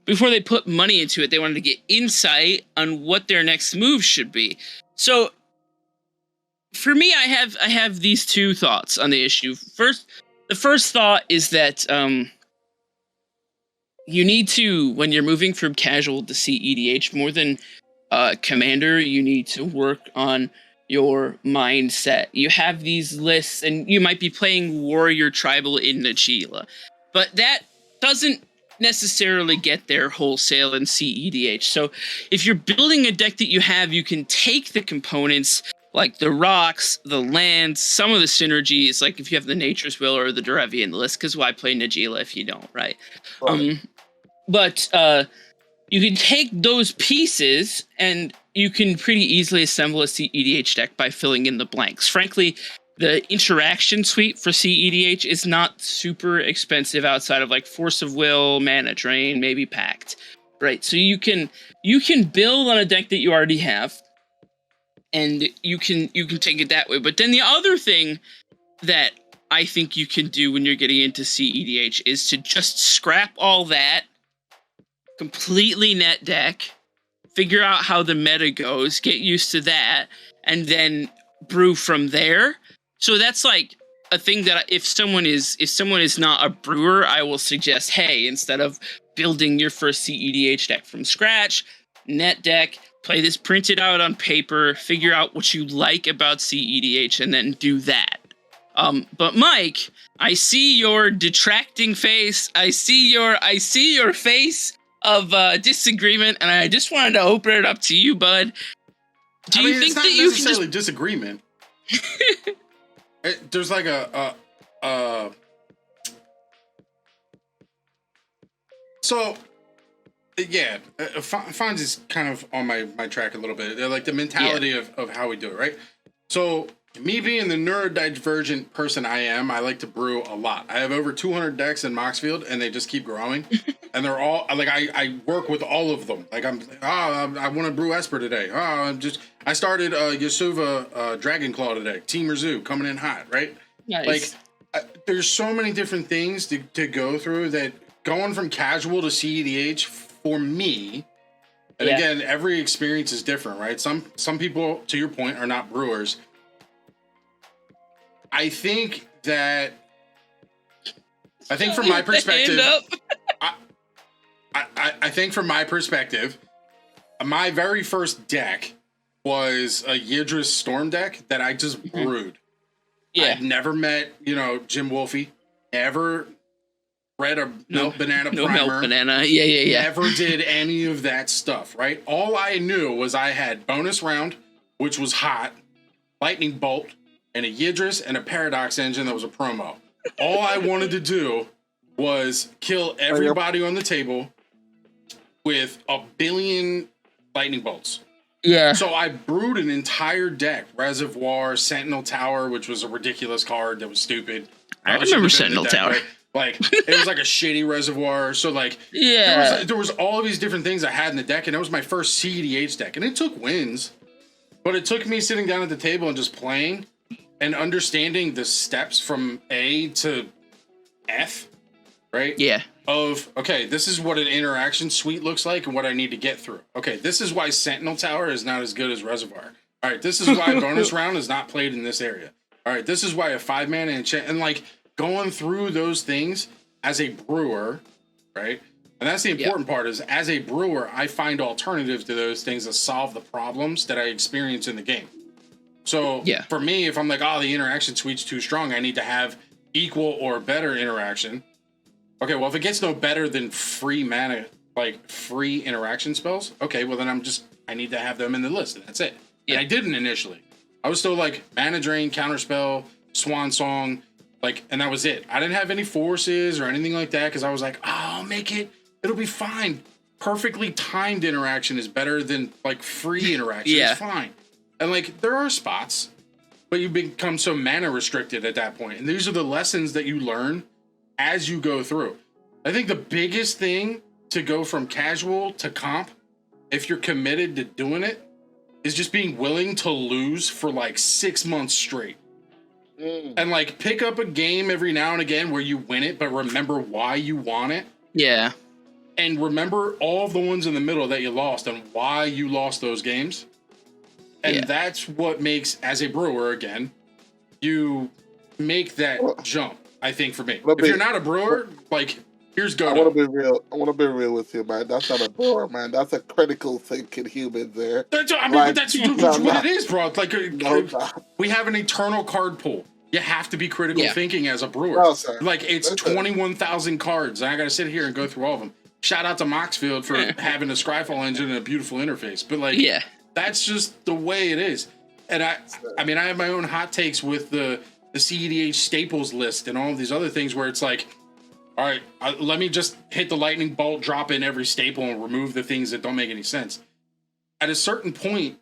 before they put money into it, they wanted to get insight on what their next move should be. So for me, I have these two thoughts on the issue. The first thought is that you need to, when you're moving from casual to CEDH, more than commander, you need to work on your mindset. You have these lists, and you might be playing Warrior Tribal in Najeela, but that doesn't necessarily get there wholesale in CEDH. So if you're building a deck that you have, you can take the components like the rocks, the lands, some of the synergies, like if you have the Nature's Will or the Derevian list, because why play Najeela if you don't, right? But you can take those pieces and you can pretty easily assemble a CEDH deck by filling in the blanks. Frankly, the interaction suite for CEDH is not super expensive outside of like Force of Will, Mana Drain, maybe Pact, right? So you can build on a deck that you already have, and you can take it that way. But then the other thing that I think you can do when you're getting into CEDH is to just scrap all that, completely net deck, figure out how the meta goes, get used to that, and then brew from there. So that's like a thing that if someone is not a brewer, I will suggest, hey, instead of building your first CEDH deck from scratch, net deck, play this printed out on paper, figure out what you like about CEDH, and then do that. But Mike, I see your detracting face. I see your face of disagreement, and I just wanted to open it up to you, bud. Do you think that you can just disagreement? There's like so yeah, Fonz is kind of on my track a little bit. They're like the mentality of how we do it, right? So me being the neurodivergent person I am, I like to brew a lot. I have over 200 decks in Moxfield, and they just keep growing. And they're all like I work with all of them. Like I want to brew Esper today. I started Yasuva Dragonclaw today. Team Mizzou coming in hot, right? Nice. Like there's so many different things to go through that going from casual to CEDH for me. And again, every experience is different, right? Some people, to your point, are not brewers. I think from my perspective, I think from my perspective, my very first deck was a Yidris Storm deck that I just brewed. Yeah. I'd never met, Jim Wolfe, never read a Milk Banana primer. Milk Banana. Yeah. Never did any of that stuff, right? All I knew was I had bonus round, which was hot, lightning bolt, and a Yidris and a Paradox engine that was a promo. All I wanted to do was kill everybody on the table with a billion lightning bolts. Yeah. So I brewed an entire deck, Reservoir, Sentinel Tower, which was a ridiculous card that was stupid. I remember Sentinel Tower. Right? Like, it was like a shitty reservoir. So, like, there was all of these different things I had in the deck, and that was my first CEDH deck. And it took wins, but it took me sitting down at the table and just playing and understanding the steps from A to F, right? Yeah. Okay, this is what an interaction suite looks like and what I need to get through. Okay, this is why Sentinel Tower is not as good as Reservoir. All right, this is why bonus round is not played in this area. All right, this is why a 5-mana enchant, and like going through those things as a brewer, right? And that's the important part is as a brewer, I find alternatives to those things that solve the problems that I experience in the game. So for me, if I'm like, oh, the interaction suite's too strong, I need to have equal or better interaction. Okay, well, if it gets no better than free mana, like free interaction spells, okay, well, then I need to have them in the list, and that's it. And I didn't initially. I was still like mana drain, counterspell, swan song, like, and that was it. I didn't have any forces or anything like that because I was like, oh, I'll make it. It'll be fine. Perfectly timed interaction is better than like free interaction. It's fine. And like, there are spots, but you become so mana restricted at that point. And these are the lessons that you learn as you go through. I think the biggest thing to go from casual to comp, if you're committed to doing it, is just being willing to lose for like 6 months straight. And like pick up a game every now and again where you win it, but remember why you won it. Yeah. And remember all the ones in the middle that you lost and why you lost those games. And that's what makes, as a brewer, again, you make that jump, I think, for me. If you're not a brewer, like, here's go. I want to be real with you, man. That's not a brewer, man. That's a critical thinking human there. But that's what it is, bro. Like, we have an eternal card pool. You have to be critical thinking as a brewer. No, sir. Like, it's 21,000 cards, and I got to sit here and go through all of them. Shout out to Moxfield for having a Scryfall engine and a beautiful interface. But, like, that's just the way it is. And I mean, I have my own hot takes with the CEDH staples list and all of these other things where it's like, all right, let me just hit the lightning bolt, drop in every staple, and remove the things that don't make any sense. At a certain point,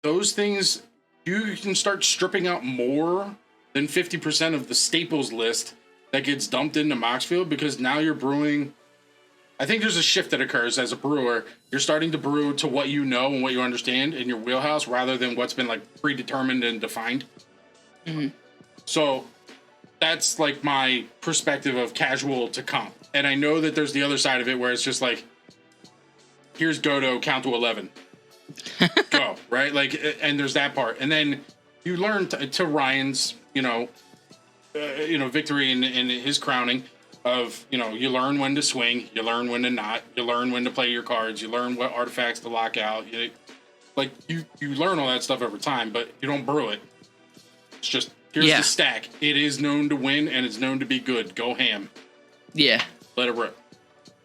those things, you can start stripping out more than 50% of the staples list that gets dumped into Moxfield because now you're brewing. I think there's a shift that occurs as a brewer. You're starting to brew to what you know and what you understand in your wheelhouse rather than what's been like predetermined and defined. So that's like my perspective of casual to comp. And I know that there's the other side of it where it's just like, here's Godo, count to 11. Go, right? Like, and there's that part. And then you learn to Ryan's, victory in his crowning of, you learn when to swing, you learn when to not, you learn when to play your cards, you learn what artifacts to lock out. You learn all that stuff over time, but you don't brew it. It's just, here's the stack. It is known to win and it's known to be good. Go ham. Yeah. Let it rip.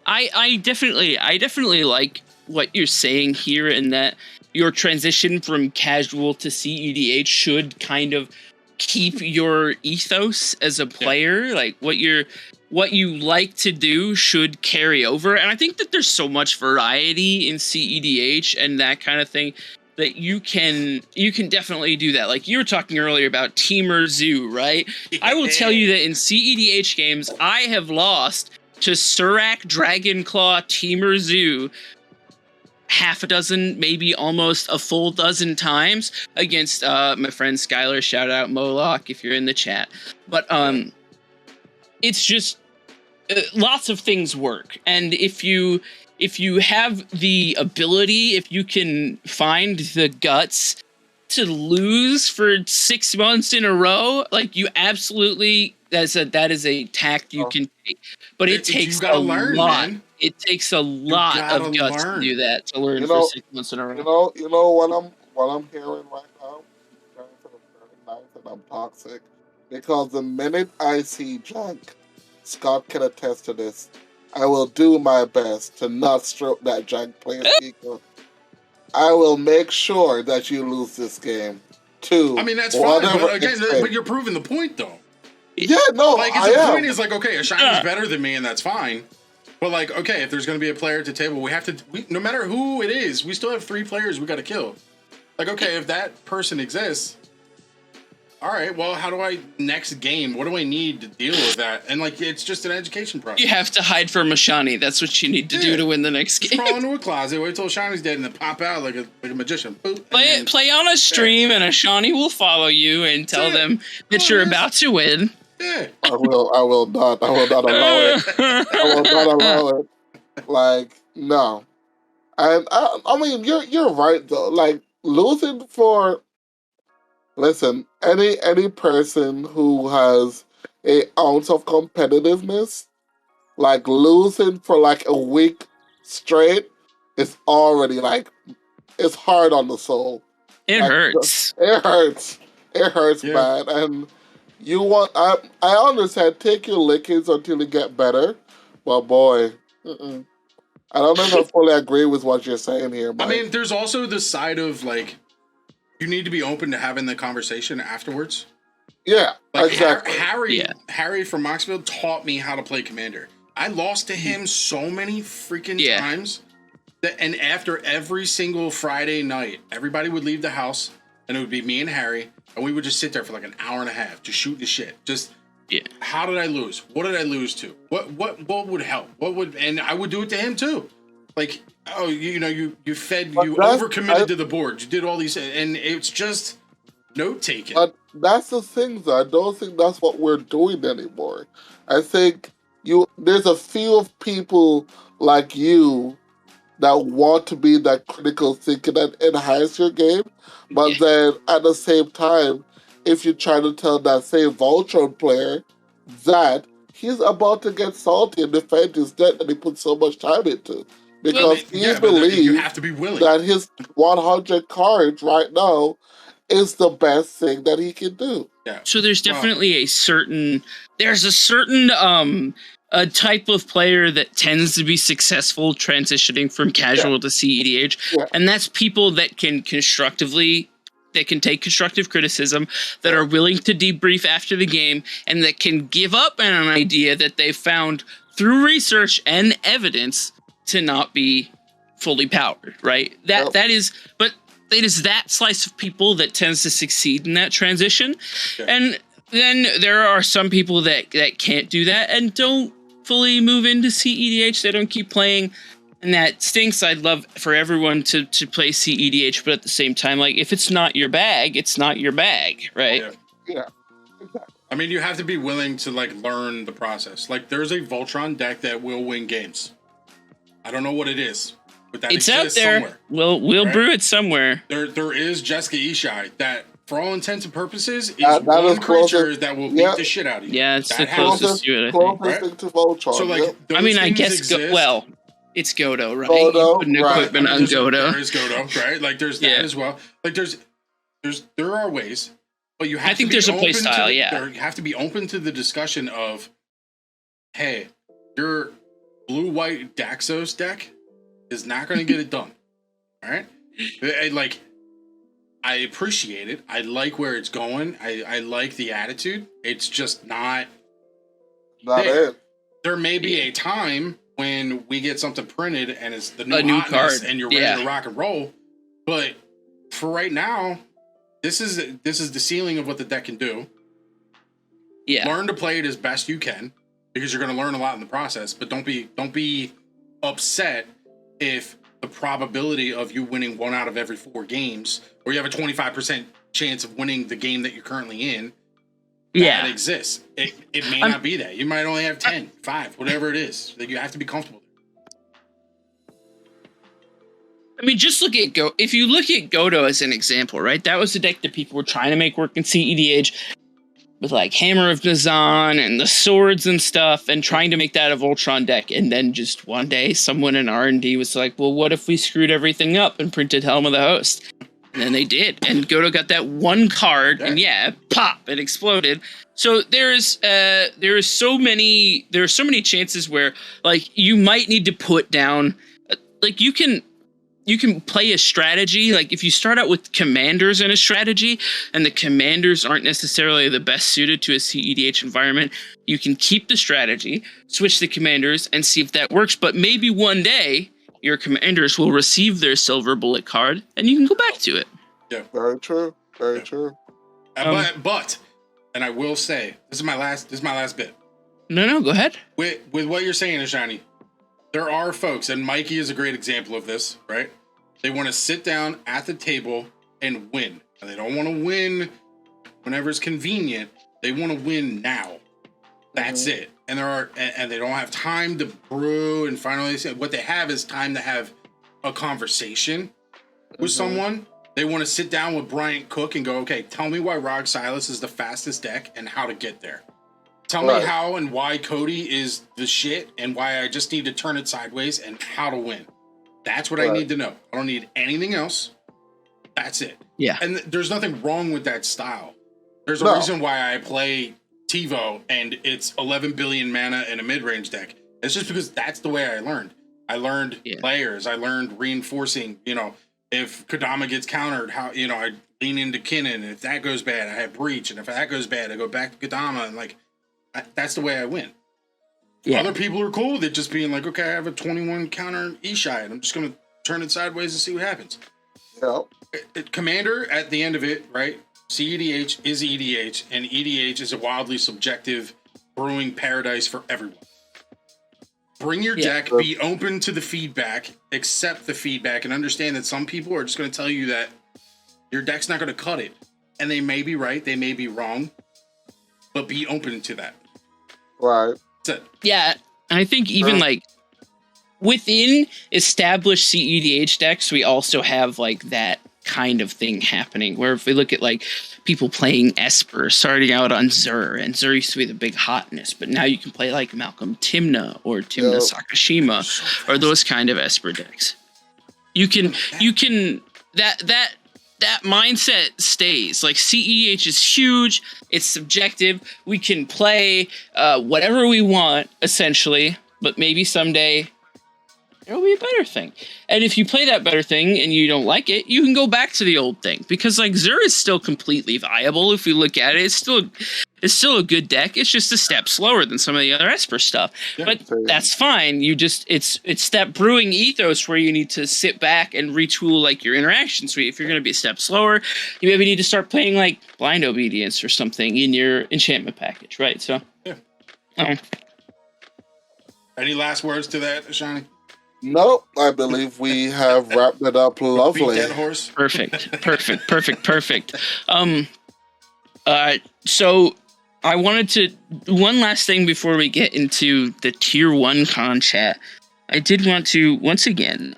I definitely like what you're saying here, in that your transition from casual to CEDH should kind of keep your ethos as a player. Like what you like to do should carry over. And I think that there's so much variety in CEDH and that kind of thing that you can definitely do that. Like you were talking earlier about Teamer Zoo, right? Yeah. I will tell you that in CEDH games, I have lost to Surak, Dragonclaw, Teamer Zoo half a dozen, maybe almost a full dozen times against my friend Skylar. Shout out Moloch if you're in the chat. But it's just lots of things work, and if you have the ability, if you can find the guts to lose for 6 months in a row, like you absolutely, that is a tact you can take, but it takes a lot. Man. It takes a lot of guts to do that, to learn for 6 months in a row. You know what I'm hearing right now. And I'm toxic because the minute I see junk, Scott can attest to this, I will do my best to not stroke that junk player speaker. I will make sure that you lose this game too. I mean, that's fine, but again, but you're proving the point though. Yeah, no, like the point is like, okay, Ashani's better than me, and that's fine. But like, okay, if there's going to be a player at the table, we have to. No matter who it is, we still have 3 players we got to kill. Like, okay, if that person exists, all right. Well, how do I next game? What do I need to deal with that? And like, it's just an education process. You have to hide from Ashani. That's what you need to do to win the next game. Crawl into a closet, wait till Ashani's dead, and then pop out like a magician. Boop, play on a stream, and Ashani will follow you and tell them that you're about to win. Yeah. I will not allow it. I will not allow it. Like, no. And I mean, you're right though. Like losing for, listen, any person who has an ounce of competitiveness, like losing for like a week straight, is already like, it's hard on the soul. It hurts. It hurts. It hurts bad. And you want, I understand, take your lickings until you get better, but boy, I don't know if I fully agree with what you're saying here, Mike. I mean, there's also the side of like, you need to be open to having the conversation afterwards. Yeah, like exactly. Harry from Moxville taught me how to play Commander. I lost to him so many freaking times and after every single Friday night, everybody would leave the house and it would be me and Harry. And we would just sit there for like an hour and a half, just shooting the shit. Just, how did I lose? What did I lose to? What would help? And I would do it to him too. Like, oh, you overcommitted to the board. You did all these, and it's just note taking. But that's the thing, though. I don't think that's what we're doing anymore. I think there's a few of people like you that want to be that critical thinking and enhance your game. But then at the same time, if you try to tell that same Voltron player that he's about to get salty and defend his debt that he put so much time into, because he believes you have to be willing that his 100 cards right now is the best thing that he can do. Yeah. So there's definitely a certain a type of player that tends to be successful transitioning from casual to CEDH, and that's people that can take constructive criticism, that are willing to debrief after the game, and that can give up on an idea that they found through research and evidence to not be fully powered, right? That is that slice of people that tends to succeed in that transition. And then there are some people that can't do that and don't fully move into CEDH. They don't keep playing, and that stinks. I'd love for everyone to play CEDH, but at the same time, like, if it's not your bag, it's not your bag, right? Yeah, exactly. I mean, you have to be willing to like learn the process. Like, there's a Voltron deck that will win games. I don't know what it is, but that it's out there. Somewhere, we'll brew it somewhere. There is Jessica Ishai that, for all intents and purposes, is that one creature that will beat the shit out of you. Yeah, it's that the closest to it, I think. Closest to Voltron. So, like, I mean, I guess, it's Godo, right? You put an equipment on Godo. There is Godo, right? Like, there's that as well. Like, there are ways, but you have to be there's a play style, you have to be open to the discussion of, hey, your blue-white Daxos deck is not going to get it done. All right? Like, I appreciate it. I like where it's going. I like the attitude. It's just not it. There may be a time when we get something printed and it's the new card and you're ready to rock and roll. But for right now, this is the ceiling of what the deck can do. Yeah. Learn to play it as best you can, because you're going to learn a lot in the process. But don't be upset if the probability of you winning 1 out of every 4 games, or you have a 25% chance of winning the game that you're currently in, that exists. It may not be that. You might only have 10, 5, whatever it is. That you have to be comfortable with. I mean, just look at if you look at Godo as an example, right? That was the deck that people were trying to make work in CEDH with like Hammer of Nazan and the swords and stuff, and trying to make that a Voltron deck. And then just one day, someone in R&D was like, well, what if we screwed everything up and printed Helm of the Host? And then they did, and Godo got that one card, and pop, it exploded. So there are so many chances where, like, you might need to put down, like, you can play a strategy. Like, if you start out with commanders in a strategy, and the commanders aren't necessarily the best suited to a CEDH environment, you can keep the strategy, switch the commanders, and see if that works. But maybe one day, your commanders will receive their silver bullet card, and you can go back to it. Yeah, very true. Very true. But, and I will say, this is my last bit. No, go ahead. With what you're saying, Ashani, there are folks, and Mikey is a great example of this, right? They want to sit down at the table and win. And they don't want to win whenever it's convenient. They want to win now. That's it. And they don't have time to brew and finally what they have is time to have a conversation with someone. They want to sit down with Bryant Cook and go, okay, tell me why Rog Silas is the fastest deck and how to get there. Tell me how and why Cody is the shit and why I just need to turn it sideways and how to win. That's what I need to know. I don't need anything else. That's it. Yeah. And there's nothing wrong with that style. There's a reason why I play TiVo and it's 11 billion mana in a mid-range deck. It's just because that's the way I learned. I learned players. I learned reinforcing, if Kodama gets countered, how, I lean into Kinnan. And if that goes bad, I have Breach. And if that goes bad, I go back to Kodama. And that's the way I win. Yeah. Other people are cool with it just being like, okay, I have a 21 counter Ishai and I'm just going to turn it sideways and see what happens. Yeah. Commander, at the end of it, right? CEDH is EDH, and EDH is a wildly subjective brewing paradise for everyone. Bring your deck, be open to the feedback, accept the feedback, and understand that some people are just going to tell you that your deck's not going to cut it. And they may be right, they may be wrong, but be open to that. Right. That's it. Yeah, and I think even like within established CEDH decks, we also have like that kind of thing happening where if we look at like people playing Esper starting out on Zur, and Zur used to be the big hotness, but now you can play like Malcolm Timna or Timna Sakashima or those kind of Esper decks. You can that mindset stays. Like CEDH is huge, it's subjective, we can play whatever we want essentially, but maybe someday there'll be a better thing. And if you play that better thing and you don't like it, you can go back to the old thing. Because like Zur is still completely viable if you look at it. It's still a good deck. It's just a step slower than some of the other Esper stuff. Yeah, but that's fine. It's that brewing ethos where you need to sit back and retool like your interaction suite. If you're gonna be a step slower, you maybe need to start playing like Blind Obedience or something in your enchantment package, right? So any last words to that, Ashani? Nope, I believe we have wrapped it up lovely. Dead horse. Perfect. So I wanted to one last thing before we get into the Tier1Con chat. I did want to once again,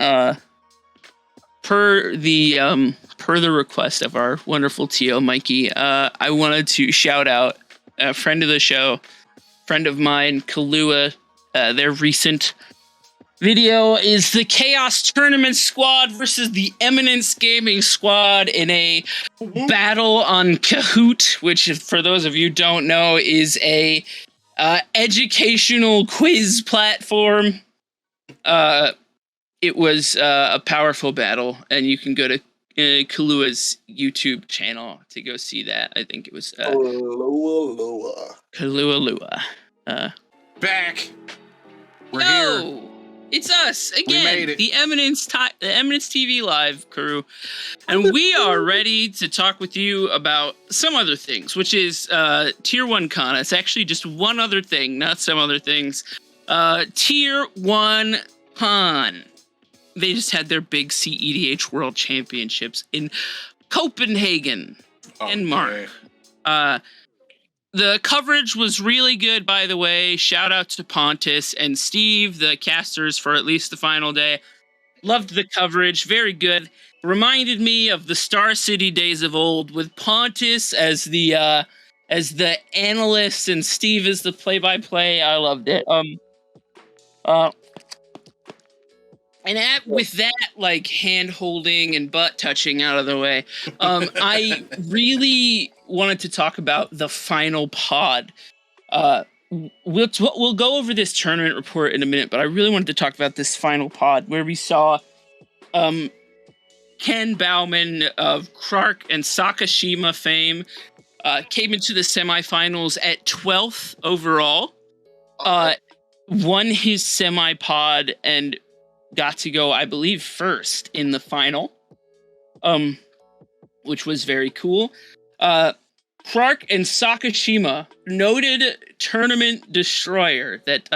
per the request of our wonderful TO Mikey, I wanted to shout out a friend of the show, friend of mine, Kahlua. Their recent video is the Chaos Tournament Squad versus the Eminence Gaming Squad in a battle on Kahoot, which, for those of you who don't know, is a educational quiz platform. It was a powerful battle, and you can go to Kahlua's YouTube channel to go see that. I think it was Kahlua. Back. We're here. It's us again, We made it. the Eminence TV live crew, and we are ready to talk with you about some other things, which is Tier1Con. It's actually just one other thing, not some other things. Tier1Con. They just had their big CEDH World Championships in Copenhagen, Denmark. The coverage was really good, by the way. Shout out to Pontus and Steve, the casters, for at least the final day. Loved the coverage. Very good. Reminded me of the Star City days of old, with Pontus as the analyst and Steve as the play-by-play. I loved it. With that, like, hand-holding and butt-touching out of the way, I really wanted to talk about the final pod. We'll go over this tournament report in a minute, but I really wanted to talk about this final pod where we saw Ken Bauman of Krark and Sakashima fame came into the semifinals at 12th overall, won his semi-pod, and got to go, I believe, first in the final, which was very cool. Krark and Sakashima, noted tournament destroyer, that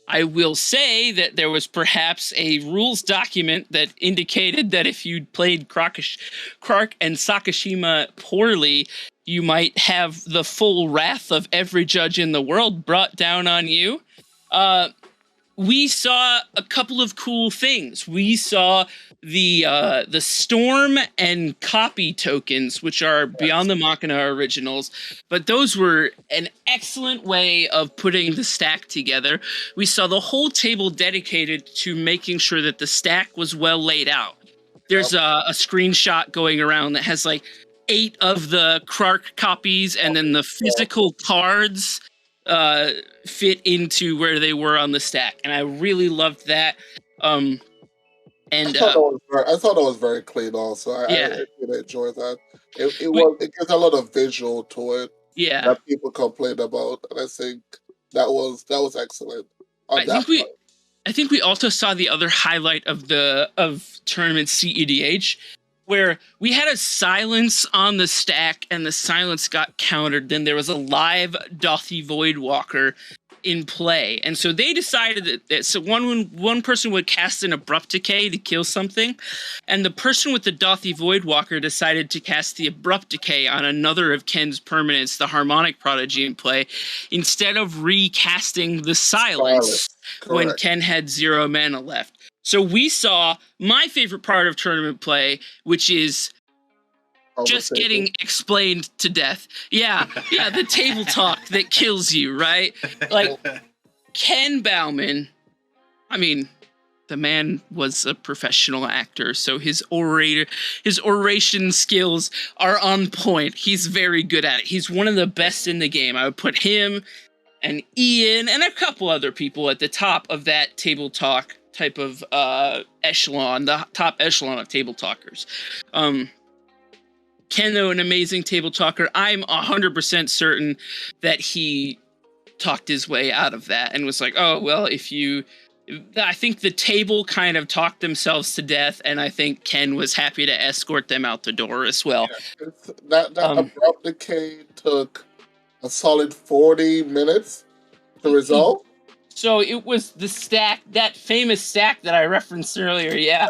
I will say that there was perhaps a rules document that indicated that if you played Krark and Sakashima poorly, you might have the full wrath of every judge in the world brought down on you. We saw a couple of cool things. We saw the Storm and Copy tokens, which are Beyond the Machina originals, but those were an excellent way of putting the stack together. We saw the whole table dedicated to making sure that the stack was well laid out. There's a screenshot going around that has like 8 of the Krark copies, and then the physical cards fit into where they were on the stack, and I really loved that. I thought that was very clean. Also, I really enjoyed that. It gives a lot of visual to it. Yeah, that people complained about, and I think that was excellent. I think we also saw the other highlight of tournament CEDH, where we had a silence on the stack and the silence got countered. Then there was a live Dothy Voidwalker in play. And so they decided that so one person would cast an Abrupt Decay to kill something, and the person with the Dothy Voidwalker decided to cast the Abrupt Decay on another of Ken's permanents, the Harmonic Prodigy, in play, instead of recasting the silence when Ken had 0 mana left. So we saw my favorite part of tournament play, which is just getting explained to death. Yeah, the table talk that kills you, right? Like, Ken Bauman, I mean, the man was a professional actor, so his oration skills are on point. He's very good at it. He's one of the best in the game. I would put him and Ian and a couple other people at the top of that table talk type of echelon, the top echelon of table talkers. Ken, though, an amazing table talker. I'm 100% certain that he talked his way out of that and was like, oh, well, I think the table kind of talked themselves to death, and I think Ken was happy to escort them out the door as well. Yeah. That Abrupt Decay took a solid 40 minutes to resolve. So it was the stack, that famous stack that I referenced earlier. Yeah.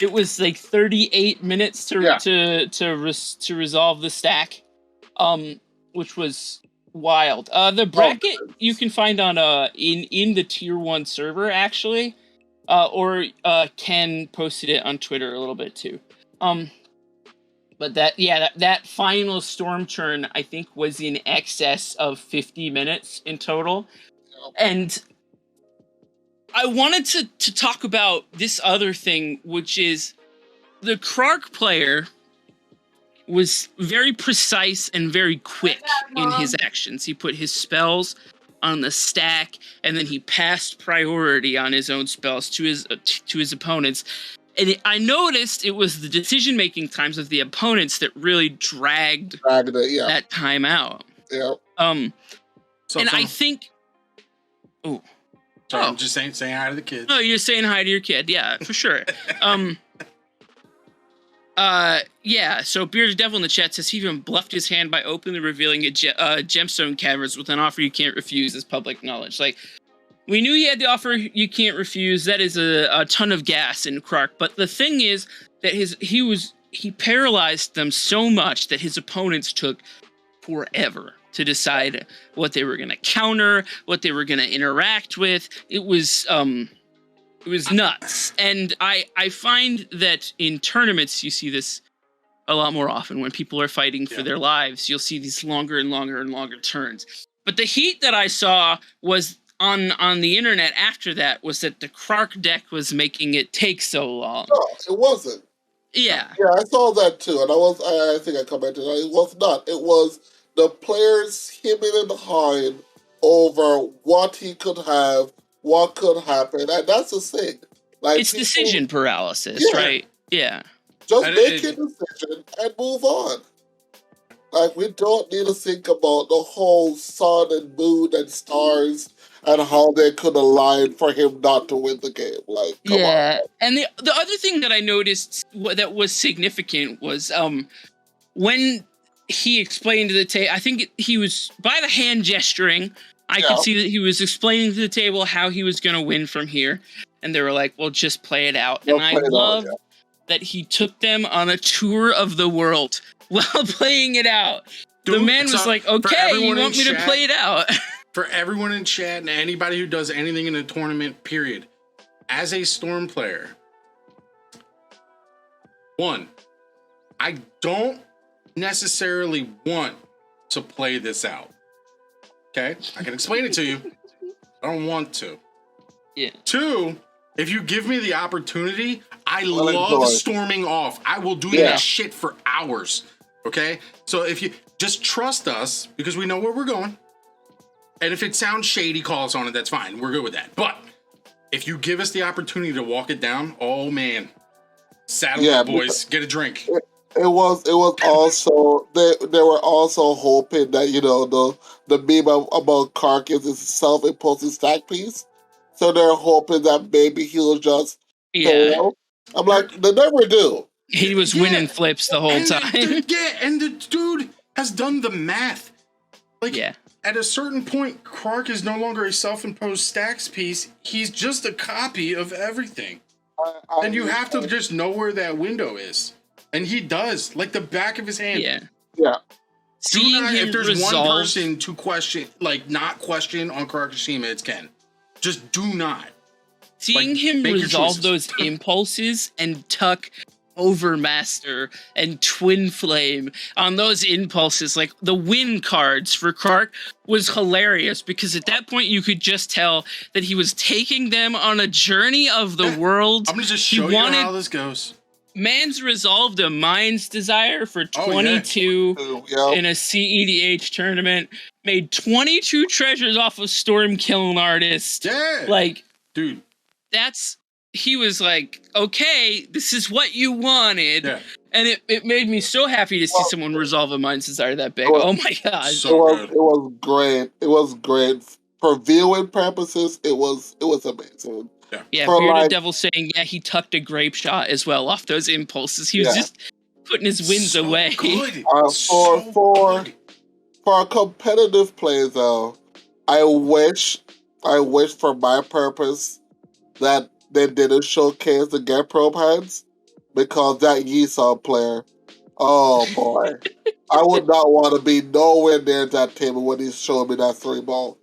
It was like 38 minutes to resolve the stack, which was wild. The bracket you can find on in the Tier 1 server actually, or Ken posted it on Twitter a little bit too. But that final storm churn I think was in excess of 50 minutes in total, and I wanted to talk about this other thing, which is the Krark player was very precise and very quick in his actions. He put his spells on the stack, and then he passed priority on his own spells to his opponents. And I noticed it was the decision-making times of the opponents that really dragged that time out. Yeah. I think. Oh. Sorry, I'm just saying hi to the kids. No, you're saying hi to your kid. Yeah, for sure. Yeah, so Bearded Devil in the chat says he even bluffed his hand by openly revealing gemstone caverns with an offer you can't refuse as public knowledge. Like, we knew he had the offer you can't refuse. That is a ton of gas in Krark. But the thing is that he paralyzed them so much that his opponents took forever to decide what they were going to counter, what they were going to interact with. It was nuts. And I find that in tournaments, you see this a lot more often when people are fighting for their lives. You'll see these longer and longer and longer turns. But the heat that I saw was on the internet after that was that the Krark deck was making it take so long. No, it wasn't. Yeah. Yeah, I saw that too. And I think I commented on it. It was not. It was the players hemming and hawing over what he could have, what could happen, and that's the thing. Like, it's decision paralysis, right? Yeah. Just make a decision and move on. Like, we don't need to think about the whole sun and moon and stars and how they could align for him not to win the game. Like, come on. And the other thing that I noticed that was significant was when he explained to the table, I think he was, by the hand gesturing, I could see that he was explaining to the table how he was going to win from here. And they were like, well, just play it out. And I love that he took them on a tour of the world while playing it out. Dude, the man was like, okay, you want me to play it out? For everyone in chat and anybody who does anything in a tournament, period, as a Storm player, one, I don't necessarily want to play this out. Okay? I can explain it to you. I don't want to. Yeah. Two, if you give me the opportunity, I love storming off. I will do that shit for hours. Okay? So if you just trust us, because we know where we're going. And if it sounds shady, call us on it. That's fine. We're good with that. But if you give us the opportunity to walk it down, oh man. Saddle up, boys. Get a drink. It was also they were also hoping that, you know, the meme about Krark is a self-imposing stack piece. So they're hoping that maybe he'll just fail. I'm like, they never do. He was winning flips the whole time. And the dude has done the math. Like, at a certain point, Krark is no longer a self-imposed stacks piece. He's just a copy of everything. And you have to just know where that window is. And he does, like the back of his hand. Yeah. If there's one person to question, like not question on Karakushima, it's Ken. Just do not. Seeing him resolve those impulses and tuck Overmaster and Twin Flame on those impulses, like the win cards for Krark, was hilarious because at that point you could just tell that he was taking them on a journey of the world. I'm gonna just show you how this goes. Man's resolved a Mind's Desire for 22 in a CEDH tournament. Made 22 treasures off of Storm Kiln Artist. Yeah. Like, dude. He was like, okay, this is what you wanted. Yeah. And it made me so happy to see someone resolve a Mind's Desire that big. Oh my god. It was great. It was great. For viewing purposes, it was amazing. Yeah, Bearded Devil saying, he tucked a grape shot as well off those impulses. He was just putting his wins away. Good. For a competitive play, though, I wish for my purpose that they didn't showcase the Get Probe hands, because that Yesod player Oh boy. I would not want to be nowhere near that table when he's showing me that 3-ball.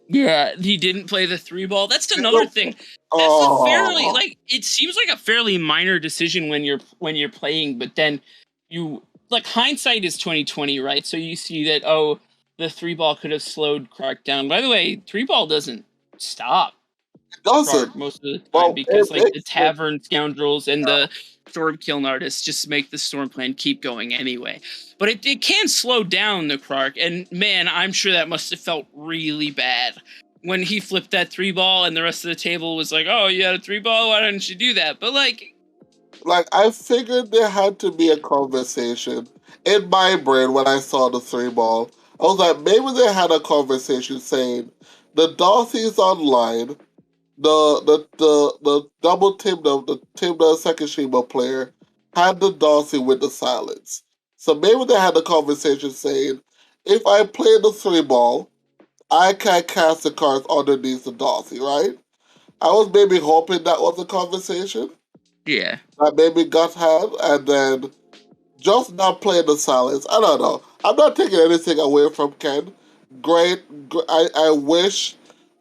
Yeah, he didn't play the 3-ball. That's another thing. That's a fairly Oh. it seems like a fairly minor decision when you're playing, but then you hindsight is 2020, right? So you see that the 3-ball could have slowed Clark down. By the way, 3-ball doesn't stop It doesn't. Clark most of the time Well, because it the makes it. tavern scoundrels and the storm kiln artists just make the storm plan keep going anyway. But it can slow down the Clark, and man, I'm sure that must have felt really bad when he flipped that 3-ball and the rest of the table was like, "Oh, you had a 3-ball? Why didn't you do that?" But I figured there had to be a conversation in my brain when I saw the 3-ball. I was like, maybe they had a conversation saying the Darcy's online, the double team, the team, the second streamer player had the Darcy with the silence. So maybe they had a conversation saying, if I play the 3-ball, I can cast the cards underneath the Darcy, right? I was maybe hoping that was a conversation yeah. that maybe got had, and then just not playing the silence. I don't know. I'm not taking anything away from Ken. I wish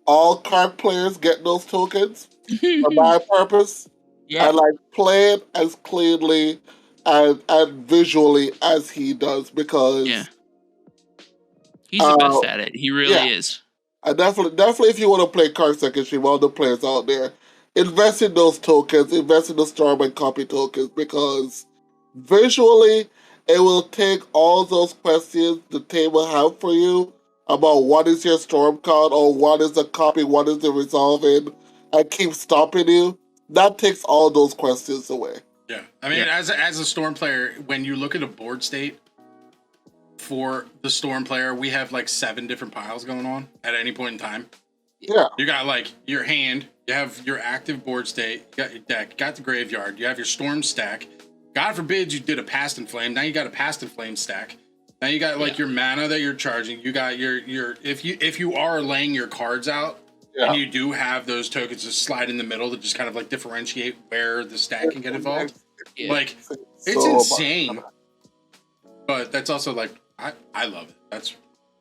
all card players get those tokens for my purpose. Yeah. I play it as cleanly and visually as he does because Yeah. He's the best at it. He really is. I definitely if you want to play card second stream, all the players out there, invest in those tokens, invest in the storm and copy tokens because visually it will take all those questions the table have for you about what is your storm card or what is the copy, what is the resolving, and keep stopping you. That takes all those questions away. Yeah, I mean, as a storm player, when you look at a board state for the storm player, we have 7 different piles going on at any point in time. Yeah, you got your hand, you have your active board state, you got your deck, you got the graveyard, you have your storm stack. God forbid you did a past and flame. Now you got a past and flame stack. Now you got your mana that you're charging. You got your if you are laying your cards out. Yeah. And you do have those tokens to slide in the middle to just kind of differentiate where the stack can get involved. Yeah. It's insane. But that's also I love it.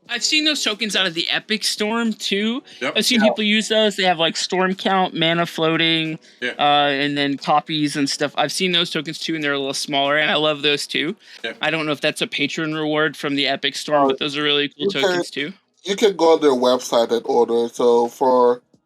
I've seen those tokens out of the Epic Storm too. Yep. I've seen people use those. They have storm count, mana floating, and then copies and stuff. I've seen those tokens too, and they're a little smaller, and I love those too. Yeah. I don't know if that's a patron reward from the Epic Storm, but those are really cool tokens too. You can go on their website and order. So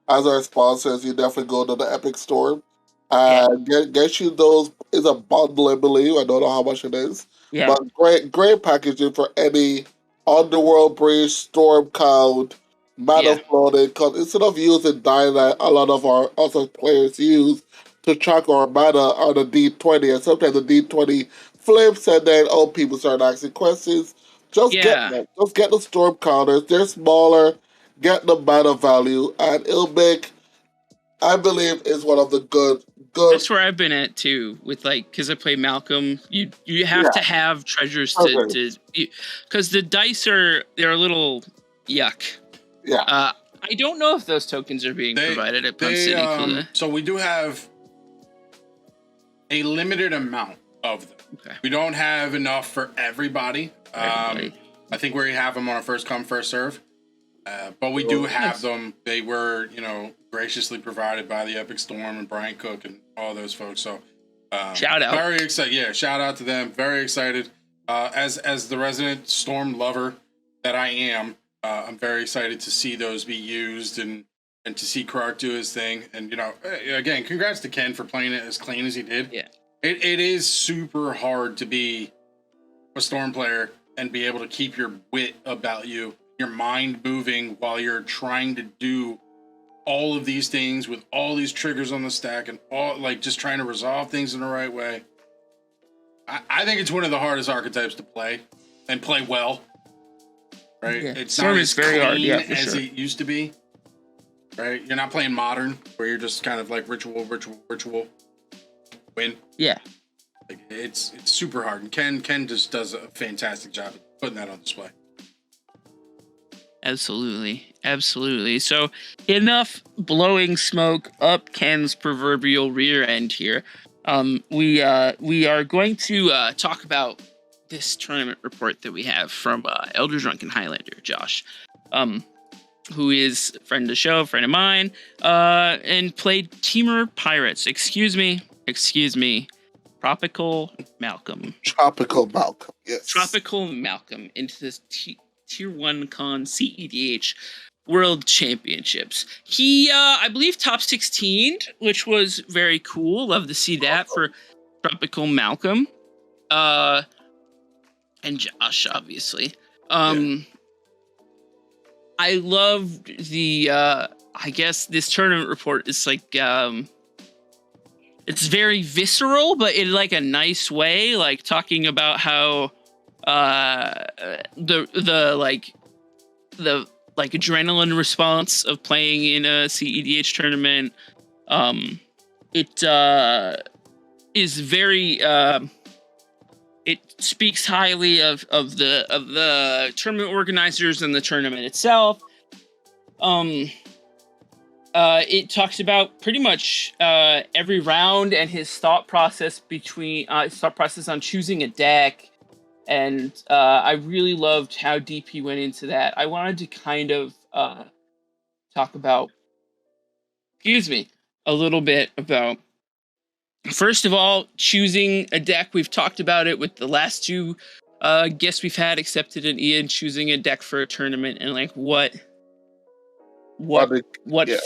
as our sponsors, you definitely go to the Epic Storm and get you those. It's a bundle, I believe. I don't know how much it is. Yeah. But great packaging for any Underworld Breach, Storm Count, mana floating. Because instead of using Dynamite, a lot of our other players use to track our mana on the D20, and sometimes the D20 flips, and then people start asking questions. Just get them. Just get the storm counters. They're smaller. Get the mana value, and it'll make. I believe is one of the good. That's where I've been at too. With because I play Malcolm, you have to have treasures to because the dice they're a little yuck. Yeah. I don't know if those tokens are being provided at Pun City. So we do have a limited amount of them. Okay. We don't have enough for everybody. I think we have them on a first come, first serve. But we do have them. They were, graciously provided by the Epic Storm and Brian Cook and all those folks. So shout out. Very excited. Yeah, shout out to them. Very excited. As the resident Storm lover that I am, I'm very excited to see those be used and to see Clark do his thing. And, again, congrats to Ken for playing it as clean as he did. Yeah. It is super hard to be a Storm player and be able to keep your wit about you, your mind moving while you're trying to do all of these things with all these triggers on the stack and all just trying to resolve things in the right way. I think it's one of the hardest archetypes to play and play well. Right? Yeah. It's not as very hard as it used to be. Right? You're not playing modern where you're just kind of ritual, win. Yeah. It's super hard. And Ken just does a fantastic job of putting that on display. Absolutely. So enough blowing smoke up Ken's proverbial rear end here. We are going to talk about this tournament report that we have from Elder Drunken Highlander, Josh, who is a friend of the show, friend of mine, and played Teamer Pirates. Excuse me. Tropical Malcolm, yes. Tropical Malcolm into this Tier1Con CEDH World Championships. He, I believe, top 16, which was very cool. Love to see that for Tropical Malcolm. And Josh, obviously. I loved the, I guess this tournament report is like, it's very visceral, but in like a nice way, like talking about how the adrenaline response of playing in a CEDH tournament. It is very it speaks highly of the tournament organizers and the tournament itself. It talks about pretty much every round and his thought process on choosing a deck, and I really loved how deep he went into that. I wanted to kind of talk about, a little bit about, first of all, choosing a deck. We've talked about it with the last two guests we've had, Accepted and Ian, choosing a deck for a tournament, and like what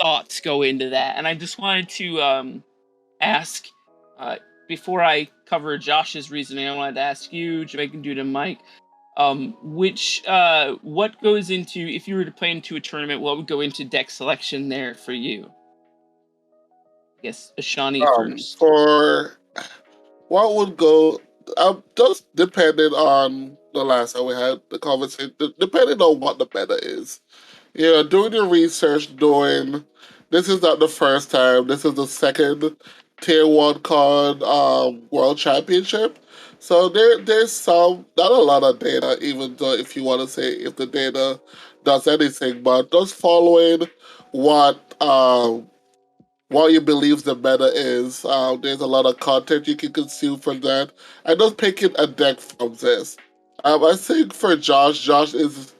thoughts go into that. And I just wanted to ask, before I cover Josh's reasoning, I wanted to ask you, Jamaican Dude and Mike, what goes into, if you were to play into a tournament, what would go into deck selection there for you? I guess Ashani first. For what would go, just depending on the last time we had the conversation, depending on what the meta is. Doing the research, this is not the first time, this is the second Tier1Con World Championship. So there's not a lot of data, even though if you want to say if the data does anything, but just following what you believe the meta is. There's a lot of content you can consume from that. And just picking a deck from this. I think for Josh is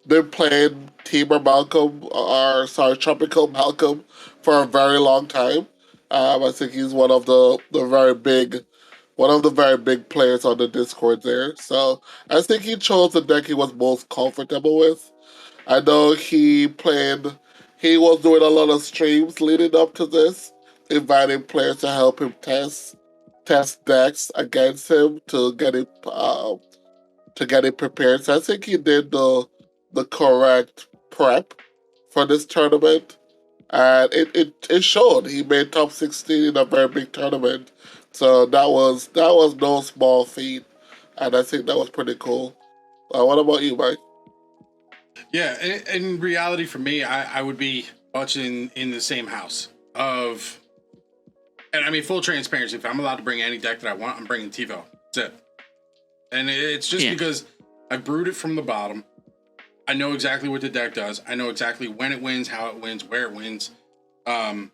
been playing Tropical Malcolm for a very long time. I think he's one of the very big players on the Discord there. So I think he chose the deck he was most comfortable with. I know he was doing a lot of streams leading up to this, inviting players to help him test decks against him to get it prepared. So I think he did the correct prep for this tournament, and it showed. He made top 16 in a very big tournament, so that was no small feat, and I think that was pretty cool. What about you, Mike? Yeah, in reality, for me, I would be much in the same house of, and I mean, full transparency, if I'm allowed to bring any deck that I want, I'm bringing TiVo. That's it. And it's just because I brewed it from the bottom. I know exactly what the deck does. I know exactly when it wins, how it wins, where it wins. I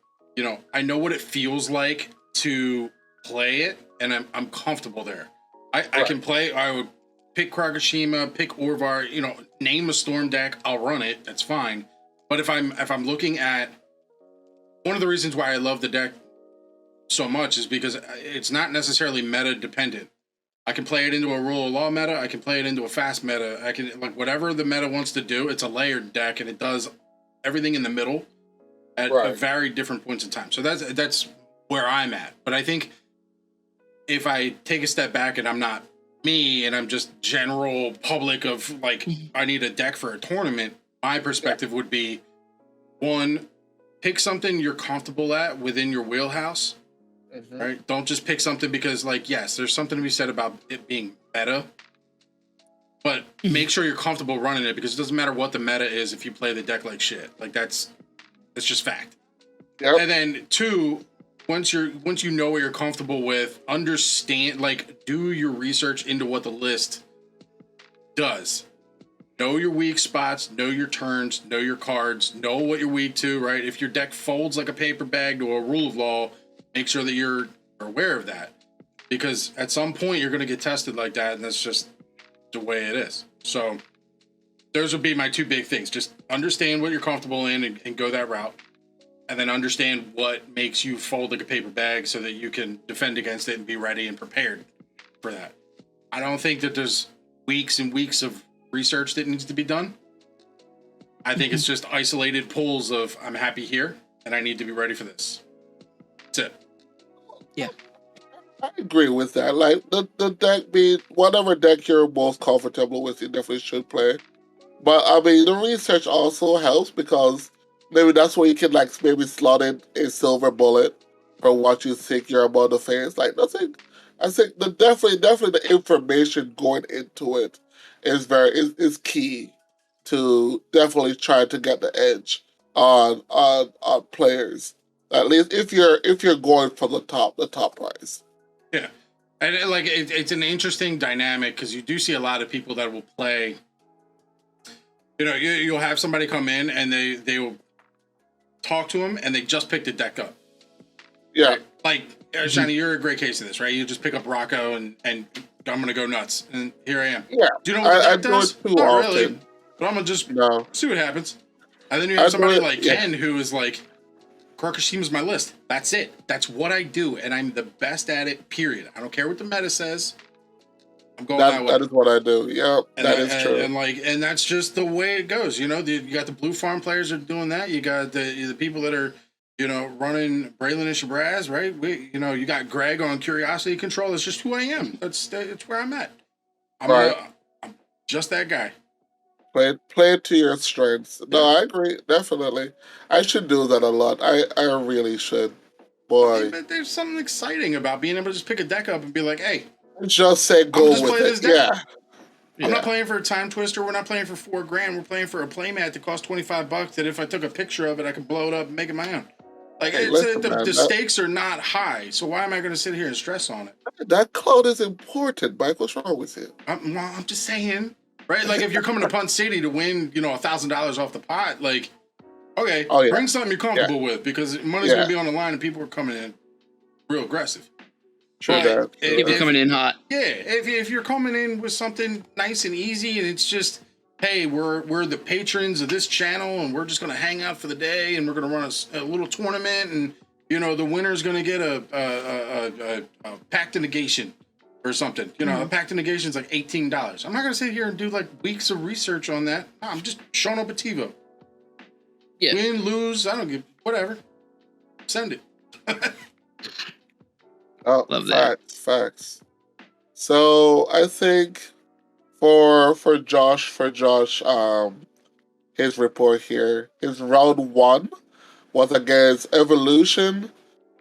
know what it feels like to play it, and I'm comfortable there. I can play. I would pick Kagashima, pick Orvar. Name a Storm deck. I'll run it. That's fine. But if I'm looking at, one of the reasons why I love the deck so much is because it's not necessarily meta dependent. I can play it into a rule of law meta. I can play it into a fast meta. I can, whatever the meta wants to do. It's a layered deck, and it does everything in the middle at very different points in time. So that's where I'm at. But I think if I take a step back and I'm not me and I'm just general public of I need a deck for a tournament, my perspective would be, one, pick something you're comfortable at within your wheelhouse. Right? Don't just pick something because, yes, there's something to be said about it being meta, but make sure you're comfortable running it, because it doesn't matter what the meta is if you play the deck like shit. That's just fact. Yep. And then two, once you know what you're comfortable with, understand, do your research into what the list does. Know your weak spots, know your turns, know your cards, know what you're weak to, right? If your deck folds like a paper bag to a rule of law, make sure that you're aware of that, because at some point you're going to get tested like that, and that's just the way it is. So those would be my two big things. Just understand what you're comfortable in and go that route. And then understand what makes you fold like a paper bag so that you can defend against it and be ready and prepared for that. I don't think that there's weeks and weeks of research that needs to be done. I think it's just isolated pulls of I'm happy here and I need to be ready for this. That's it. Yeah. I agree with that. Like the deck being whatever deck you're most comfortable with, you definitely should play. But I mean, the research also helps because maybe that's where you can like maybe slot in a silver bullet for what you think you're about to face. Like nothing. I think definitely the information going into it is key to definitely try to get the edge on players. At least if you're going for the top prize. Yeah, and it's an interesting dynamic because you do see a lot of people that will play. You know, you'll have somebody come in and they will talk to them and they just picked a deck up. Yeah, right? Like Ashani, you're a great case of this, right? You just pick up Rocco and I'm gonna go nuts, and here I am. Yeah, do you know what the deck do does? it too Not often. really, but I'm gonna just see what happens. And then you I have somebody do it- like yeah. Ken who is like, Karakushima is my list. That's it. That's what I do, and I'm the best at it. Period. I don't care what the meta says. I'm going that way. That is what I do. Yeah, And that is true. And that's just the way it goes. You know, you got the blue farm players that are doing that. You got the people that are, you know, running Braylon and Shabazz, right? You got Greg on Curiosity Control. That's just who I am. That's where I'm at. I'm just that guy. Play it to your strengths. No, I agree. Definitely. I should do that a lot. I really should. Boy. But there's something exciting about being able to just pick a deck up and be like, hey, just say go just with play it. this deck. Yeah. I'm not playing for a time twister. We're not playing for $4,000. We're playing for a playmat that costs $25 that if I took a picture of it, I could blow it up and make it my own. Like, Hey, listen, the stakes are not high, so why am I going to sit here and stress on it? That cloud is important, Mike. What's wrong with you? I'm just saying, right? Like, if you're coming to Punt City to win, you know, $1,000 off the pot, like, okay, bring something you're comfortable with because money's going to be on the line and people are coming in real aggressive. True. People coming in hot. Yeah, if you're coming in with something nice and easy and it's just, hey, we're the patrons of this channel and we're just going to hang out for the day and we're going to run a little tournament and, you know, the winner's going to get a pact of negation or something. You know, a pact of negation is like $18. I'm not going to sit here and do like weeks of research on that. No, I'm just showing up at TiVo. Yeah. Win, lose, I don't give, whatever. Send it. Oh, Love that. Facts. So I think for Josh, his report here, his round 1 was against Evolution.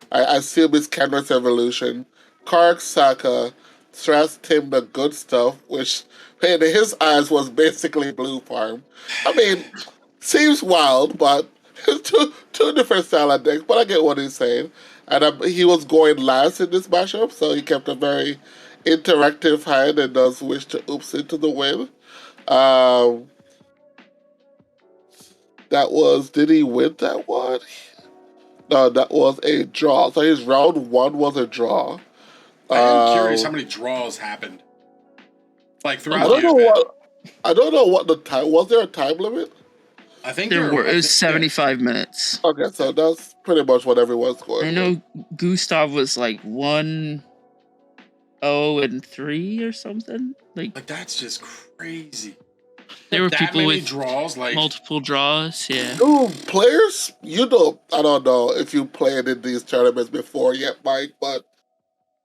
I assume it's Kenra's Evolution. Kark Saka stressed him the good stuff, which in his eyes was basically Blue Farm. I mean, seems wild, but two different style of decks, but I get what he's saying. And he was going last in this matchup, so he kept a very interactive hand and does wish to oops into the win. Did he win that one? No, that was a draw. So his round 1 was a draw. I am curious how many draws happened. Like throughout the event. I don't know what the time was. There a time limit? I think It was 75 minutes. Okay, so that's pretty much what everyone's going. I know Gustav was like 1-0 and 3 or something. Like that's just crazy. There were that people many with draws, like multiple draws. Yeah. Dude, players, you know, I don't know if you played in these tournaments before yet, Mike, but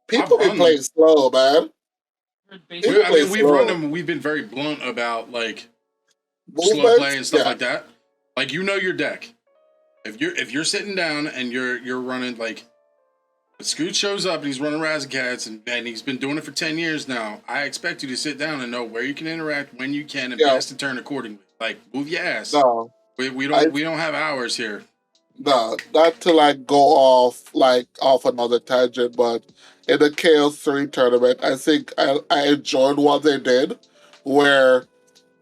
people be playing slow, man. We've run them. We've been very blunt about like slow play and stuff like that. Like, you know your deck. If you're sitting down and you're running, like, if Scoot shows up and he's running Razzacats and he's been doing it for 10 years now, I expect you to sit down and know where you can interact, when you can, and pass the turn accordingly. Like, move your ass. No, we don't have hours here. No, not to like go off another tangent, but in the Chaos 3 tournament, I think I enjoyed what they did, where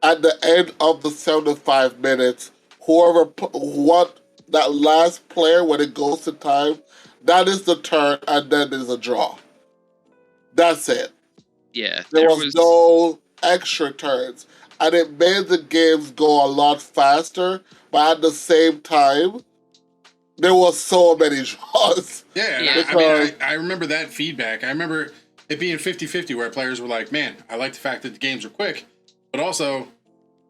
at the end of the 75 minutes, that last player, when it goes to time, that is the turn, and then there's a draw. That's it. Yeah. There was no extra turns, and it made the games go a lot faster, but at the same time, there was so many draws. Yeah, I mean, I remember that feedback. I remember it being 50-50 where players were like, man, I like the fact that the games are quick, but also,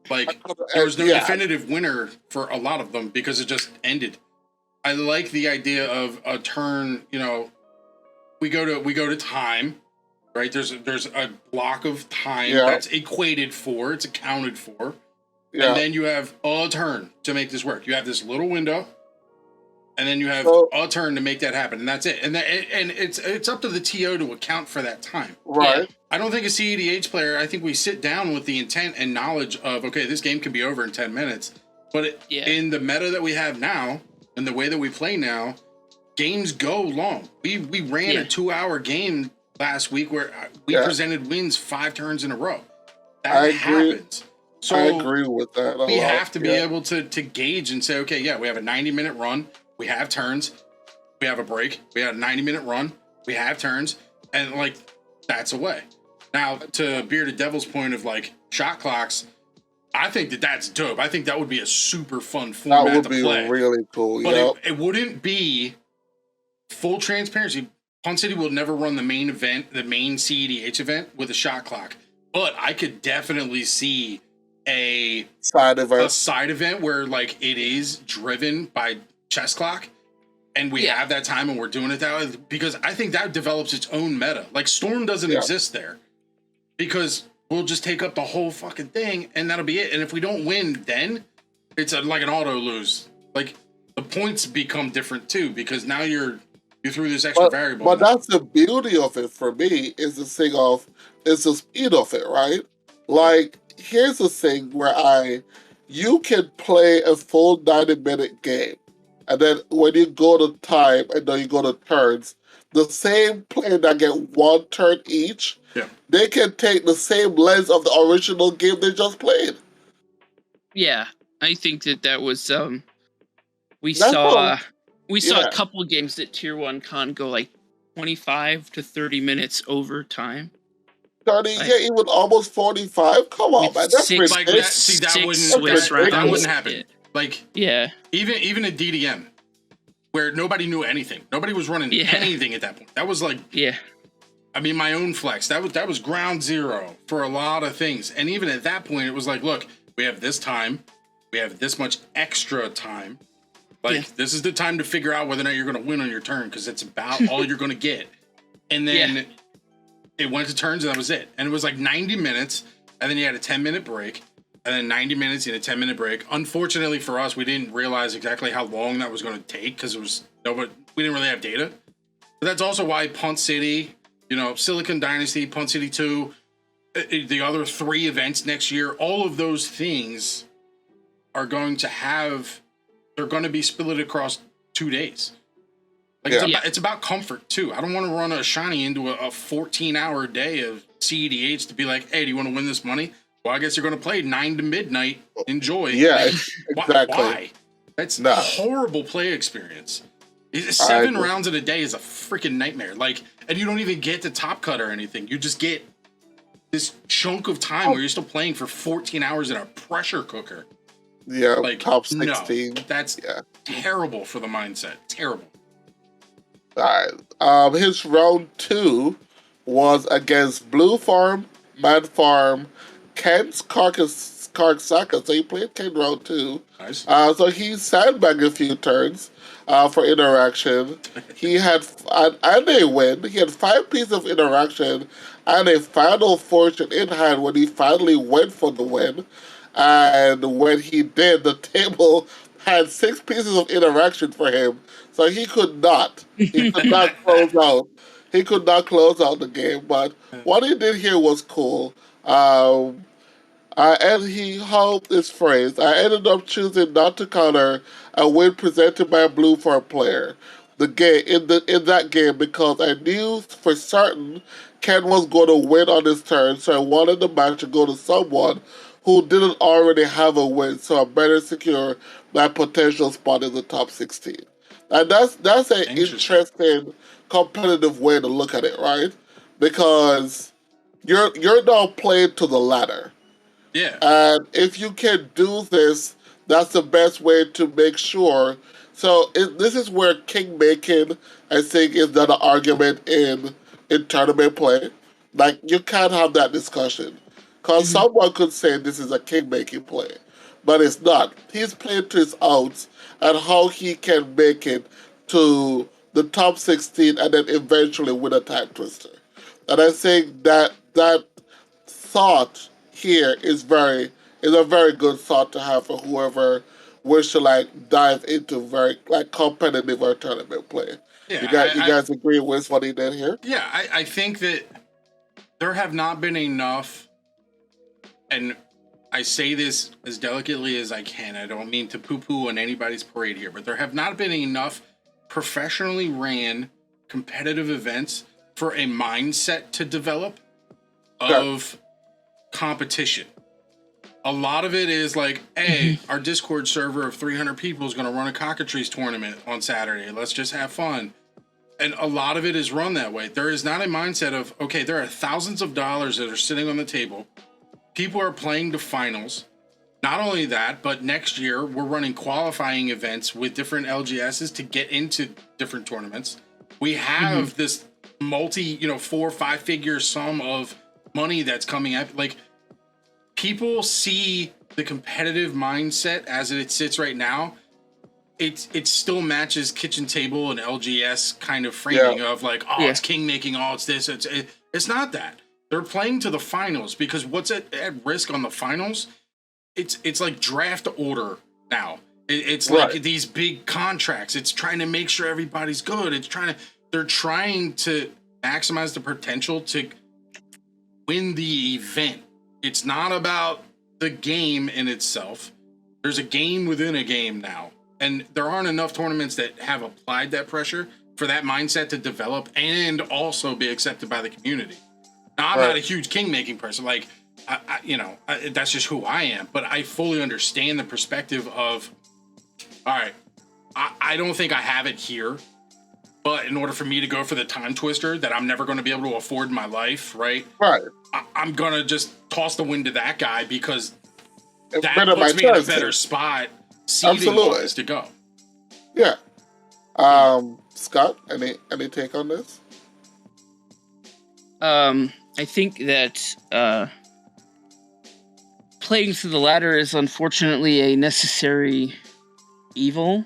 like, there was no definitive winner for a lot of them because it just ended. I like the idea of a turn, you know, we go to time, right? There's a block of time that's equated for, it's accounted for. And then you have a turn to make this work. You have this little window, and then you have a turn to make that happen, and that's it. And it's up to the TO to account for that time. Right. I don't think a CEDH player, I think we sit down with the intent and knowledge of, okay, this game can be over in 10 minutes. But in the meta that we have now, and the way that we play now, games go long. We ran a 2-hour game last week where we presented wins 5 turns in a row. That happens. So I agree with that. We have to be able to gauge and say, okay, we have a 90-minute run. We have turns. We have a break. We have a 90-minute run. We have turns. And, like, that's a way. Now, to Bearded Devil's point of, like, shot clocks, I think that's dope. I think that would be a super fun format to play. That would be really cool, But it wouldn't be full transparency. Pun City will never run the main event, the main CEDH event, with a shot clock. But I could definitely see a side event where, like, it is driven by chess clock, and we have that time and we're doing it that way, because I think that develops its own meta. Like, Storm doesn't exist there because we'll just take up the whole fucking thing and that'll be it. And if we don't win, then it's like an auto lose. Like, the points become different too, because now you threw this extra variable. But that's the beauty of it for me, is the thing of, is the speed of it, right? Like, here's the thing where you can play a full 90-minute game, and then when you go to time and then you go to turns, the same player that get 1 turn each, they can take the same length of the original game they just played. Yeah, I think that was we saw a couple of games at Tier1Con go like 25 to 30 minutes over time. 30, even almost 45. Come on, man. That's ridiculous. That wouldn't happen. Like, even a DDM, where nobody knew anything. Nobody was running anything at that point. That was like, I mean, my own flex. That was ground zero for a lot of things. And even at that point, it was like, look, we have this time. We have this much extra time. Like, this is the time to figure out whether or not you're going to win on your turn, because it's about all you're going to get. And then it went to turns, and that was it. And it was like 90 minutes, and then you had a 10-minute break, and then 90 minutes and a 10-minute break. Unfortunately for us, we didn't realize exactly how long that was going to take, because we didn't really have data. But that's also why Punt City, Silicon Dynasty, Punt City 2, the other 3 events next year, all of those things are going to they're going to be split across 2 days. Like, it's about comfort too. I don't want to run a Ashani into a 14-hour day of CEDH to be like, hey, do you want to win this money? Well, I guess you're going to play 9 to midnight. Enjoy. Yeah, exactly. Why? That's a horrible play experience. 7 rounds in a day is a freaking nightmare. Like, and you don't even get the top cut or anything. You just get this chunk of time where you're still playing for 14 hours in a pressure cooker. Yeah, like top 16. No, that's terrible for the mindset. Terrible. All right. His round 2 was against Blue Farm, Mad Farm, Kent's Karksaka. So he played Ken round 2. Nice. So he sandbagged a few turns for interaction. He had and a win. He had 5 pieces of interaction and a final fortune in hand when he finally went for the win. And when he did, the table had 6 pieces of interaction for him, so he could not close out. He could not close out the game. But what he did here was cool. And he held this phrase: I ended up choosing not to counter a win presented by a Blue Farm player. The game in that game, because I knew for certain Ken was going to win on his turn, so I wanted the match to go to someone who didn't already have a win, so I better secure my potential spot in the top 16. And that's an interesting competitive way to look at it, right? Because you're now playing to the ladder. Yeah. And if you can do this, that's the best way to make sure. So this is where king making, I think, is not an argument in tournament play. Like, you can't have that discussion. Because someone could say this is a king making play, but it's not. He's playing to his outs and how he can make it to the top 16 and then eventually win a time twister. And I think that thought here is a very good thought to have for whoever wishes to like dive into very like competitive or tournament play. Yeah, You guys agree with what he did here? Yeah, I think that there have not been enough, and I say this as delicately as I can. I don't mean to poo-poo on anybody's parade here, but there have not been enough professionally ran competitive events for a mindset to develop of competition. A lot of it is like, hey, our Discord server of 300 people is going to run a cockatrice tournament on Saturday. Let's just have fun. And a lot of it is run that way. There is not a mindset of, okay, there are thousands of dollars that are sitting on the table. People are playing to finals. Not only that, but next year we're running qualifying events with different LGSs to get into different tournaments. We have this multi, 4 or 5 figure sum of money that's coming up. Like, people see the competitive mindset as it sits right now. It still matches kitchen table and LGS kind of framing of like, it's king making, it's this, it's not that. They're playing to the finals because what's at risk on the finals, it's like draft order now. It's like these big contracts. It's trying to make sure everybody's good. They're trying to maximize the potential to win the event. It's not about the game in itself. There's a game within a game now. And there aren't enough tournaments that have applied that pressure for that mindset to develop and also be accepted by the community. Now, I'm not a huge king-making person. Like, that's just who I am. But I fully understand the perspective of, all right, I don't think I have it here. But in order for me to go for the time twister that I'm never going to be able to afford in my life, right? Right. I'm going to just toss the win to that guy because that puts me in a better spot seeding-wise to go. Yeah. Scott, any take on this? I think that playing through the ladder is unfortunately a necessary evil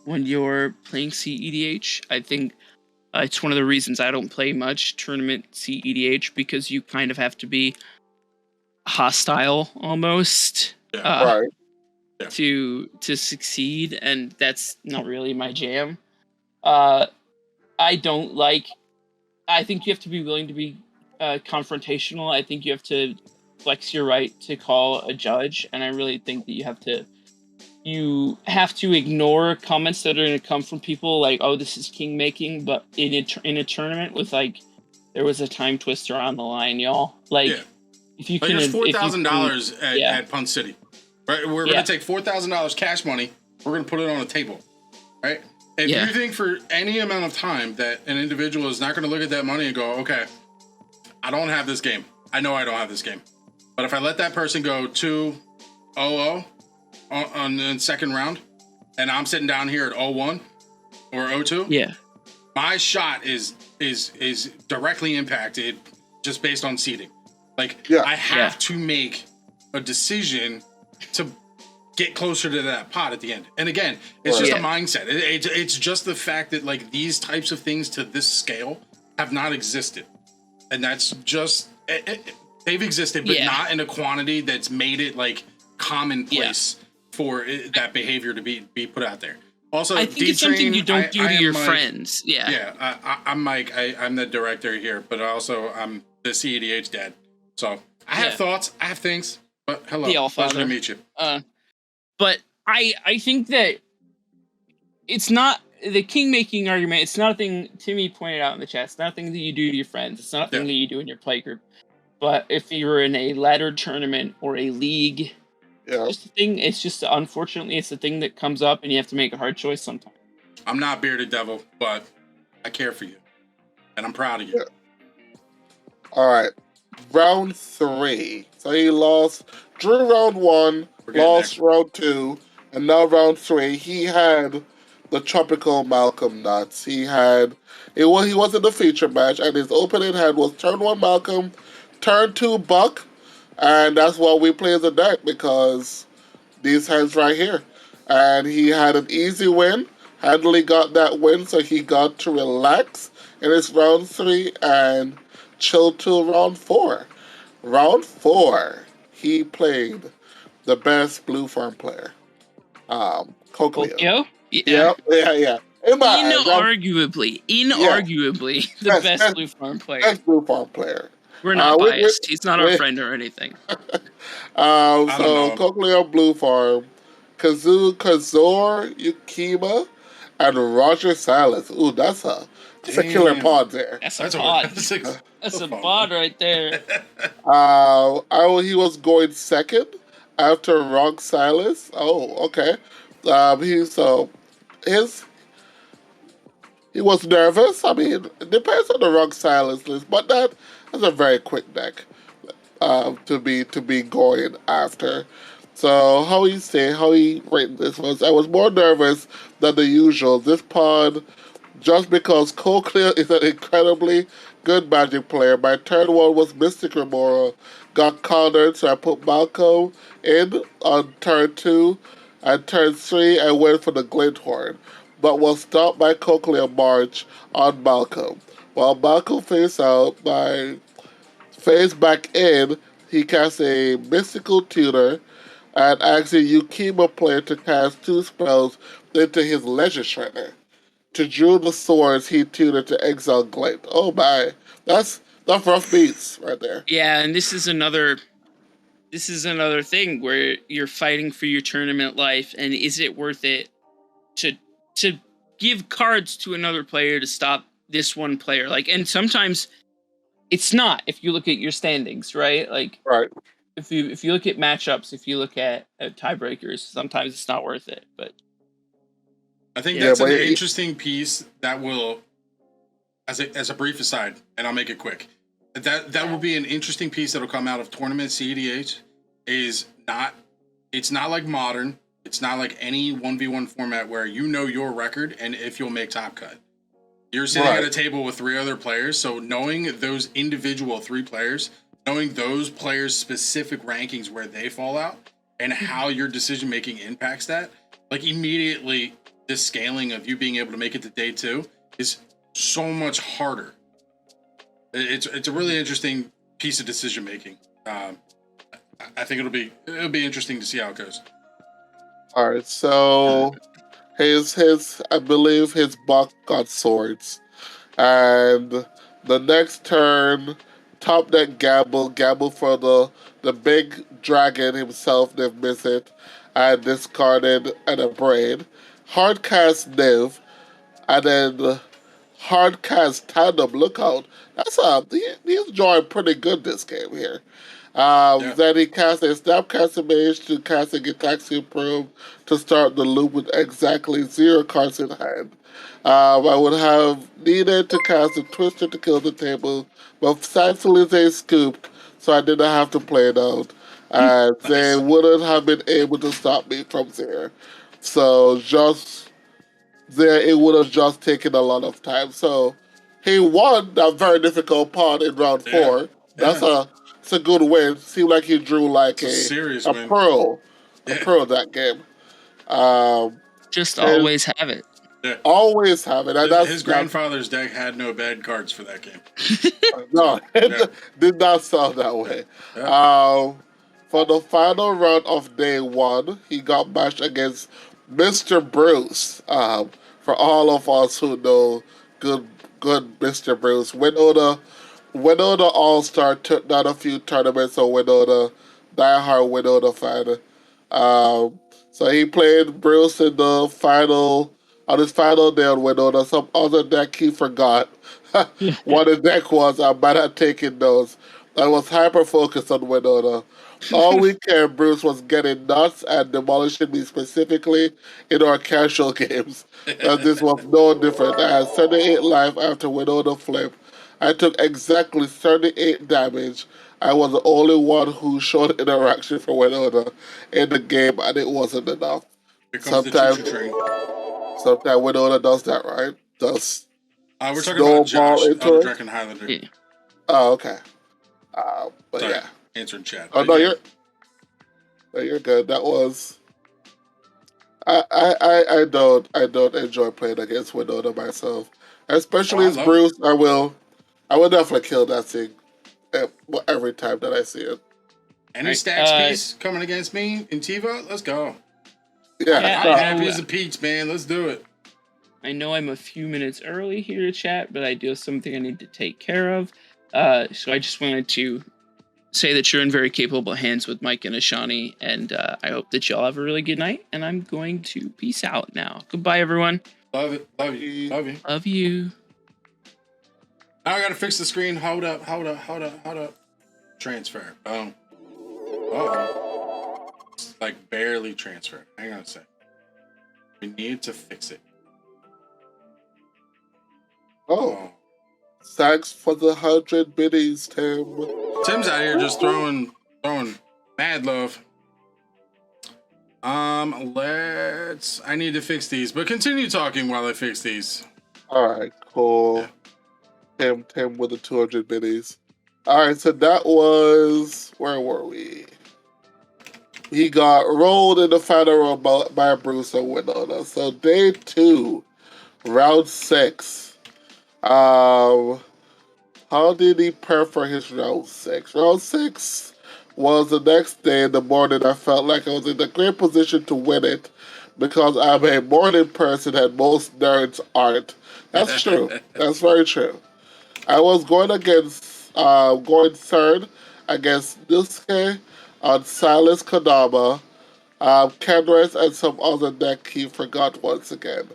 when you're playing CEDH. I think it's one of the reasons I don't play much tournament CEDH, because you kind of have to be hostile almost to succeed, and that's not really my jam. I think you have to be willing to be confrontational. I think you have to flex your right to call a judge, and I really think that you have to ignore comments that are going to come from people like, oh, this is king making, but in a tournament with like, there was a time twister on the line, y'all. Like, if you can, there's $4,000 at Pun City, right? We're going to take $4,000 cash money. We're going to put it on a table, right? If you think for any amount of time that an individual is not going to look at that money and go, okay, I don't have this game. I know I don't have this game. But if I let that person go 2-0 on the second round, and I'm sitting down here at 0-1 or 0-2, my shot is directly impacted just based on seeding. Like, I have to make a decision to get closer to that pot at the end. And again, it's just a mindset. It's just the fact that like these types of things to this scale have not existed, and that's just they've existed, but not in a quantity that's made it like commonplace for that behavior to be put out there. Also, I think it's something you don't do to your friends. I'm Mike. I'm the director here, but also I'm the CEDH dad. So I have thoughts, I have things. But hello, pleasure to meet you. But I think that it's not the king making argument. It's not a thing Timmy pointed out in the chat. It's not a thing that you do to your friends. It's not a thing that you do in your play group. But if you're in a ladder tournament or a league, it's just a thing. It's just, unfortunately, it's the thing that comes up, and you have to make a hard choice sometimes. I'm not Bearded Devil, but I care for you, and I'm proud of you. All right. round 3. So he drew round 1, lost round 2, and now round 3. He had the Tropical Malcolm nuts. He was in the feature match, and his opening hand was turn 1 Malcolm, turn 2 Buck, and that's what we play as a deck because these hands right here. And he had an easy win. Handley got that win, so he got to relax in his round 3 and chill to round 4. Round 4, he played the best blue farm player, Coquelio. Yeah. Yeah. In my eyes, inarguably, the best blue farm player. Best blue farm player. We're not biased. He's not our friend or anything. So Coquelio blue farm, Kazor Yukima, and Roger Silas. Ooh, that's a killer pod there. That's a pod. That's a pod right there. He was going second after Rock Silas. Oh, okay. He was nervous. I mean, it depends on the Rock Silas list, but that's a very quick deck to be going after. So how he rated this I was more nervous than the usual. This pod, just because Coquelio is an incredibly good Magic player. My turn 1 was Mystic Remora, got countered, so I put Malcolm in on turn 2, and turn 3 I went for the Glinthorn, but was stopped by Coquelio March on Malcolm. While Malcolm faced out, my face back in, he cast a Mystical Tutor, and asking Yukima player to cast 2 spells into his Leisure Shredder. To drew the swords, he tutored to exile Glade. Oh my, that's rough beats right there. Yeah, and this is another thing where you're fighting for your tournament life, and is it worth it to give cards to another player to stop this one player? Like, and sometimes it's not. If you look at your standings, right? Like, right. If you look at matchups, if you look at tiebreakers, sometimes it's not worth it. But I think that's an interesting piece that will, as a brief aside, and I'll make it quick. That will be an interesting piece that'll come out of tournament CEDH. It's not like Modern. It's not like any 1v1 format where you know your record and if you'll make top cut. You're sitting at a table with 3 other players, so knowing those individual 3 players, knowing those players' specific rankings where they fall out and how your decision making impacts that, like immediately this scaling of you being able to make it to day 2 is so much harder. It's a really interesting piece of decision making. I think it'll be interesting to see how it goes. All right, so I believe his buck got swords, and the next turn, top deck gamble for the big dragon himself, Niv Mizzet, and discarded a brain. Hardcast Niv, and then hardcast Tandem. Look out! He's drawing pretty good this game here. Then he cast a Snapcaster Mage to cast a Gitaxian Probe to start the loop with exactly 0 cards in hand. I would have needed to cast a Twister to kill the table, but thankfully they scooped, so I didn't have to play it out. And they wouldn't have been able to stop me from there. So just there, it would have just taken a lot of time. So he won that very difficult part in round 4. It's a good win. Seemed like he drew like a pearl that game. Just always have it. Yeah. Always have it. And his grandfather's deck had no bad cards for that game. No, it did not sound that way. Yeah. For the final round of day 1, he got matched against Mr. Bruce. For all of us who know good Mr. Bruce, Winona All-Star took down a few tournaments, so Winona, diehard Winona fan. So he played Bruce in the on his final day on Winona. Some other deck he forgot what the deck was. I might have taken those. I was hyper-focused on Winona. All weekend, Bruce was getting nuts and demolishing me specifically in our casual games. And this was no different. I had 78 life after Winona flip. I took exactly 38 damage. I was the only one who showed interaction for Winona in the game, and it wasn't enough. Here comes the choo-choo train. Sometimes Winona does that, right? Does we're talking about Josh, into Elder it? Dragon Highlander. Yeah. Oh, okay. But Sorry, yeah. answering chat. Oh no, you're good. That was. I don't enjoy playing against Winona myself, especially as Bruce. I will definitely kill that thing every time that I see it. Any stacks piece coming against me in Tiva? Let's go. Yeah, I'm happy as a peach, man. Let's do it. I know I'm a few minutes early here to chat, but I do have something I need to take care of. So I just wanted to say that you're in very capable hands with Mike and Ashani, and I hope that y'all have a really good night. And I'm going to peace out now. Goodbye, everyone. Love it. Love you. Love you. Love you. Now I gotta fix the screen. Hold up. Transfer. It's like barely transferred. Hang on a sec. We need to fix it. Oh. Thanks for the 100 biddies, Tim. Tim's out here just throwing mad love. I need to fix these, but continue talking while I fix these. All right, cool. Yeah. Tim with the 200 biddies. All right, so that was, where were we? He got rolled in the final round by Bruce and Winona. So day 2, round 6. How did he prefer his round 6? Round 6 was the next day in the morning. I felt like I was in a great position to win it because I'm a morning person and most nerds aren't. That's true. That's very true. I was going third against Nusuke on Silas Kodama, Kenrith, and some other deck he forgot once again.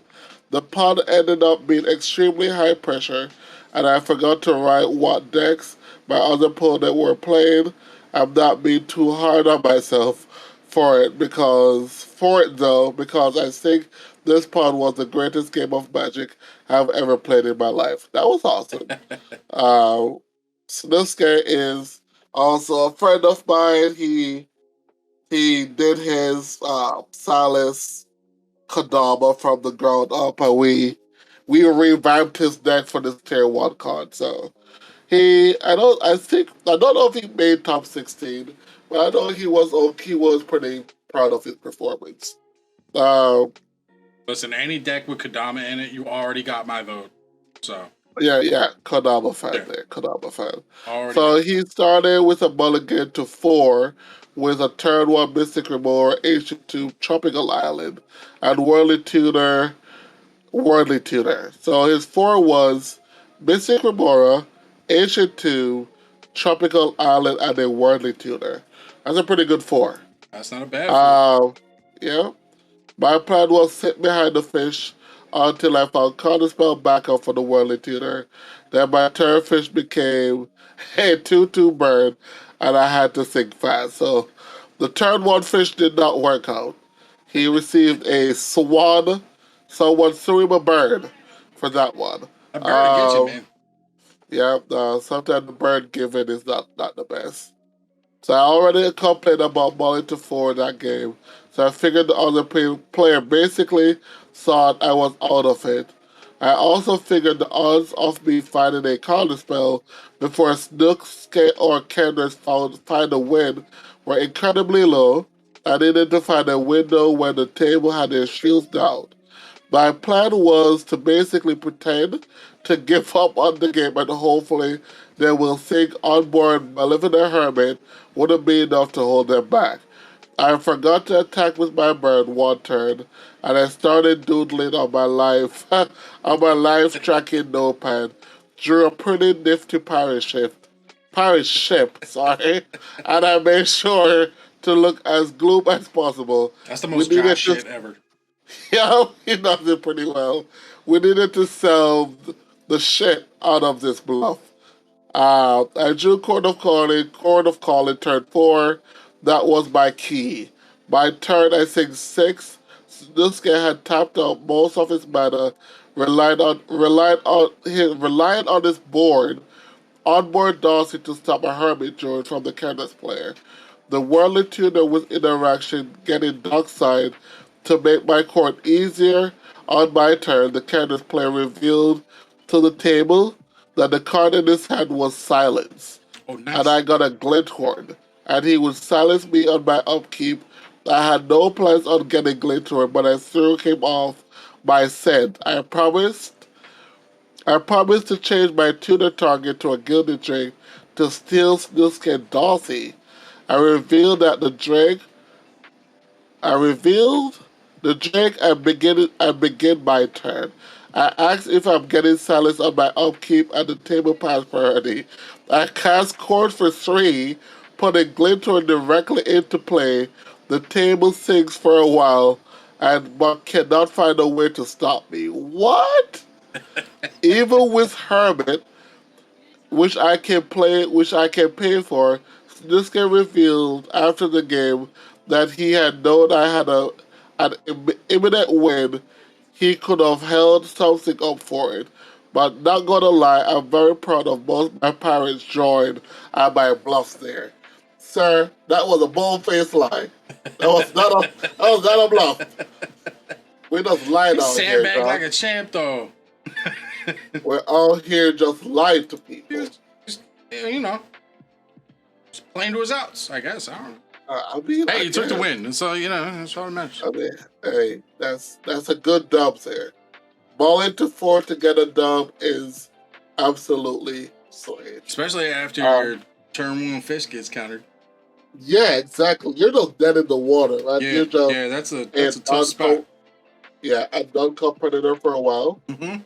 The pod ended up being extremely high pressure, and I forgot to write what decks my other opponent were playing. I'm not being too hard on myself for it because I think this pod was the greatest game of Magic I've ever played in my life. That was awesome. So this guy is also a friend of mine. He did his Silas Kodama from the ground up, and we revamped his deck for this Tier1Con. So I don't know if he made top 16, but I know he was pretty proud of his performance. Listen, any deck with Kodama in it, you already got my vote. So yeah, Kodama fan there, Kodama fan. So he started with a mulligan to 4 with a turn 1 Mystic Remover, Ancient 2 Tropical Island, and Worldly Tutor. So his 4 was Mystic Remora, Ancient 2, Tropical Island, and a Worldly Tutor. That's a pretty good 4. That's not a bad 4. Yeah. My plan was sit behind the fish until I found Counterspell backup for the Worldly Tutor. Then my turn fish became a 2/2 bird, and I had to think fast. So the turn 1 fish did not work out. He received a swan. Someone threw him a bird for that one. A bird gets you, man. Yeah, sometimes the bird given is not the best. So I already complained about mulling to 4 that game. So I figured the other player basically thought I was out of it. I also figured the odds of me finding a counterspell before Snookscape or Kendrick find a win were incredibly low. I needed to find a window when the table had their shields down. My plan was to basically pretend to give up on the game and hopefully they will think onboard Malevolent Hermit wouldn't be enough to hold them back. I forgot to attack with my bird 1 turn, and I started doodling on my life tracking notepad, drew a pretty nifty pirate ship, and I made sure to look as gloom as possible. That's the most Josh shit ever. Yeah, he does it pretty well. We needed to sell the shit out of this bluff. I drew Court of Calling, turn 4. That was my key. By turn, I think 6. This guy had tapped out most of his mana, relied on his board onboard Darcy to stop a hermit druid from the careless player. The worldly tuner with interaction getting dark side to make my court easier on my turn. The careless player revealed to the table that the card in his hand was silence. Oh, nice. And I got a glint horn, and he would silence me on my upkeep. I had no plans on getting glint horn, but I threw him off my scent. I promised to change my tuner target to a gilded drake to steal Snookskin Darcy. I revealed the drake and begin my turn. I asked if I'm getting silence on my upkeep and the table pass priority. I cast Chord for 3, putting Glinthorn directly into play. The table sings for a while, but cannot find a way to stop me. What? Even with Hermit, which I can pay for, Snookskin revealed after the game that he had known I had an imminent win. He could have held something up for it. But not gonna lie, I'm very proud of both my parents joined and my bluffs there. Sir, that was a bold-faced lie. That was not a bluff. We just lied out here, Sandbag dog. like a champ, though. We're all here just lying to people. Just, just playing to his outs, I guess. I don't know. I mean, Hey, you took the win, and so that's all that matters. I mean, hey, that's a good dub there. Balling to 4 to get a dub is absolutely sweet. Especially after your turn 1 fish gets countered. Yeah, exactly. You're just dead in the water, right? Yeah, You're just that's a tough spot. Yeah, a non-comp predator for a while. Mm-hmm.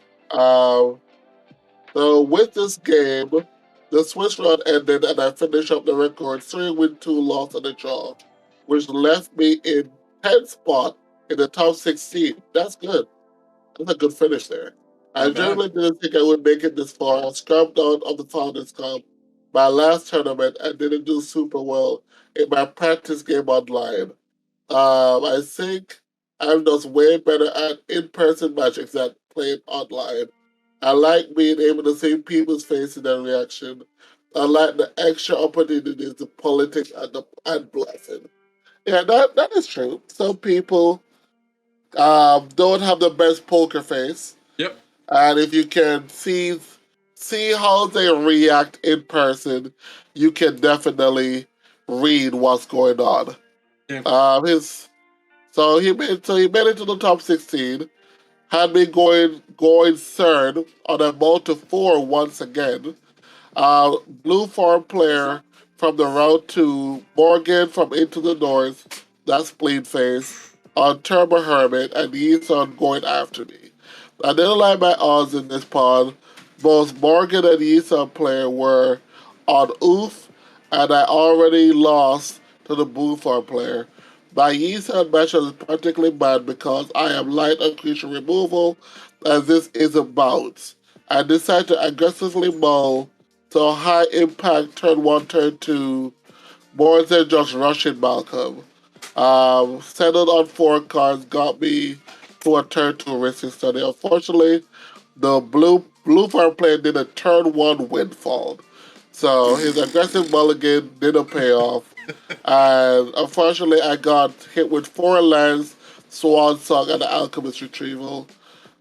So with this game, the Swiss run ended and I finished up the record 3 win 2 loss and a draw, which left me in 10th spot in the top 16. That's good. That's a good finish there. I generally didn't think I would make it this far. I scrubbed out of the Founders Cup my last tournament and didn't do super well in my practice game online. I think I'm just way better at in-person matches than playing online. I like being able to see people's faces and reaction. I like the extra opportunities, the politics, and blessing. Yeah, that is true. Some people don't have the best poker face. Yep. And if you can see how they react in person, you can definitely read what's going on. Yeah. He made it to the top 16. Had me going third on a multi 4 once again. Blue farm player from the round 2, Morgan from Into the North, that's Spleen Face, on Turbo Hermit, and Yeeson going after me. I didn't like my odds in this pod. Both Morgan and Yeeson player were on oof, and I already lost to the Blue farm player. My Yeeson matchup is particularly bad because I am light on creature removal, as this is a bounce. I decided to aggressively mull so high impact turn 1, turn 2, more than just rushing Malcolm. Settled on 4 cards got me to a turn 2 risky study. Unfortunately, the blue farm player did a turn 1 windfall. So his aggressive mulligan didn't pay off. And unfortunately, I got hit with 4 lands, Swan Song, and the Alchemist Retrieval.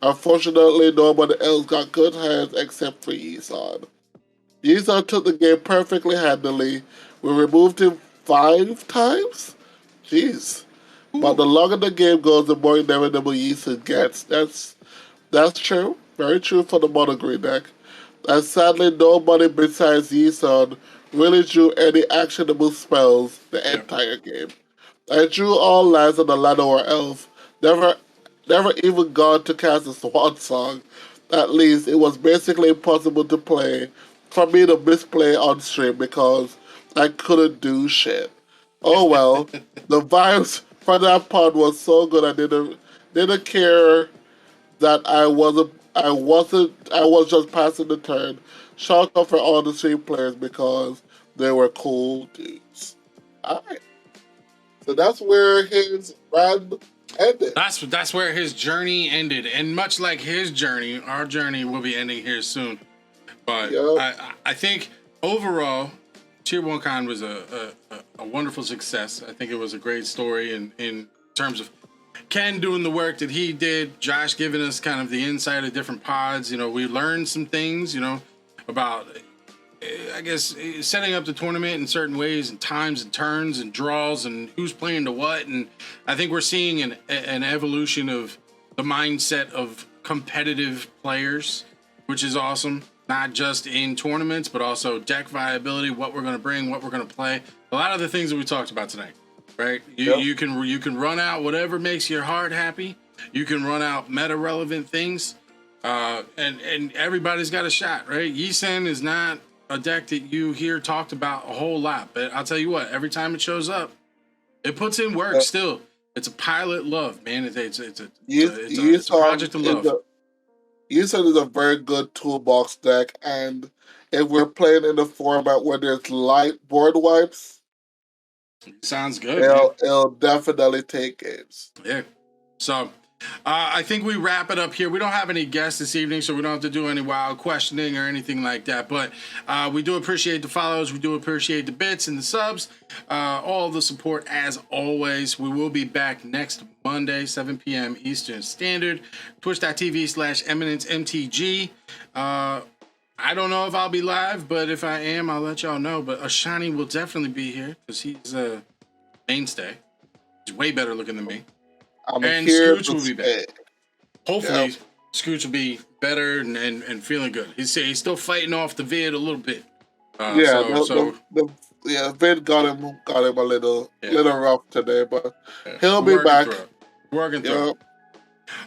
Unfortunately, nobody else got good hands except for Yisan. Yisan took the game perfectly handily. We removed him 5 times? Jeez. Ooh. But the longer the game goes, the more inevitable Yisan gets. That's true. Very true for the mono green deck. And sadly, nobody besides Yisan really drew any actionable spells the entire game. I drew all lands on the Ladder or Elf. Never even got to cast a Swan Song. At least it was basically impossible to play for me to misplay on stream because I couldn't do shit. Oh well, the vibes for that pod was so good I didn't care that I was just passing the turn. Shout out for all the stream players because they were cool dudes. Alright. So that's where his run ended. That's where his journey ended. And much like his journey, our journey will be ending here soon. But I think overall, Tier1Con was a wonderful success. I think it was a great story in terms of Ken doing the work that he did, Josh giving us kind of the insight of different pods. You know, we learned some things, you know, about, I guess, setting up the tournament in certain ways and times and turns and draws and who's playing to what. And I think we're seeing an evolution of the mindset of competitive players, which is awesome. Not just in tournaments, but also deck viability, what we're going to bring, what we're going to play. A lot of the things that we talked about tonight, right? You can run out whatever makes your heart happy. You can run out meta relevant things, and everybody's got a shot, right? Yi-Sen is not a deck that you hear talked about a whole lot, but I'll tell you what, every time it shows up, it puts in work. Still, it's a pilot love, man. It's a project of love. Yi-Sen is a very good toolbox deck, and if we're playing in the format where there's light board wipes, sounds good. It'll definitely take games. Yeah. So I think we wrap it up here. We don't have any guests this evening, so we don't have to do any wild questioning or anything like that. But we do appreciate the follows. We do appreciate the bits and the subs. All the support as always. We will be back next Monday, 7 p.m. Eastern Standard. Twitch.tv/EminenceMTG. I don't know if I'll be live, but if I am, I'll let y'all know. But Ashani will definitely be here because he's a mainstay. He's way better looking than me. And Scoots will be back. Hopefully, Scoots will be better and feeling good. He's still fighting off the vid a little bit. The vid got him a little rough today, but he'll be back. Working through it.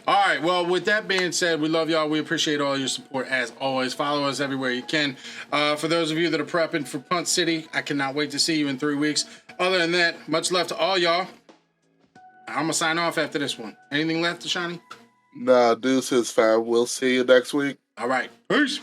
All right. Well, with that being said, we love y'all. We appreciate all your support as always. Follow us everywhere you can. For those of you that are prepping for Punt City, I cannot wait to see you in 3 weeks. Other than that, much love to all y'all. I'm going to sign off after this one. Anything left, Ashani? Nah, deuces, fam. We'll see you next week. All right. Peace.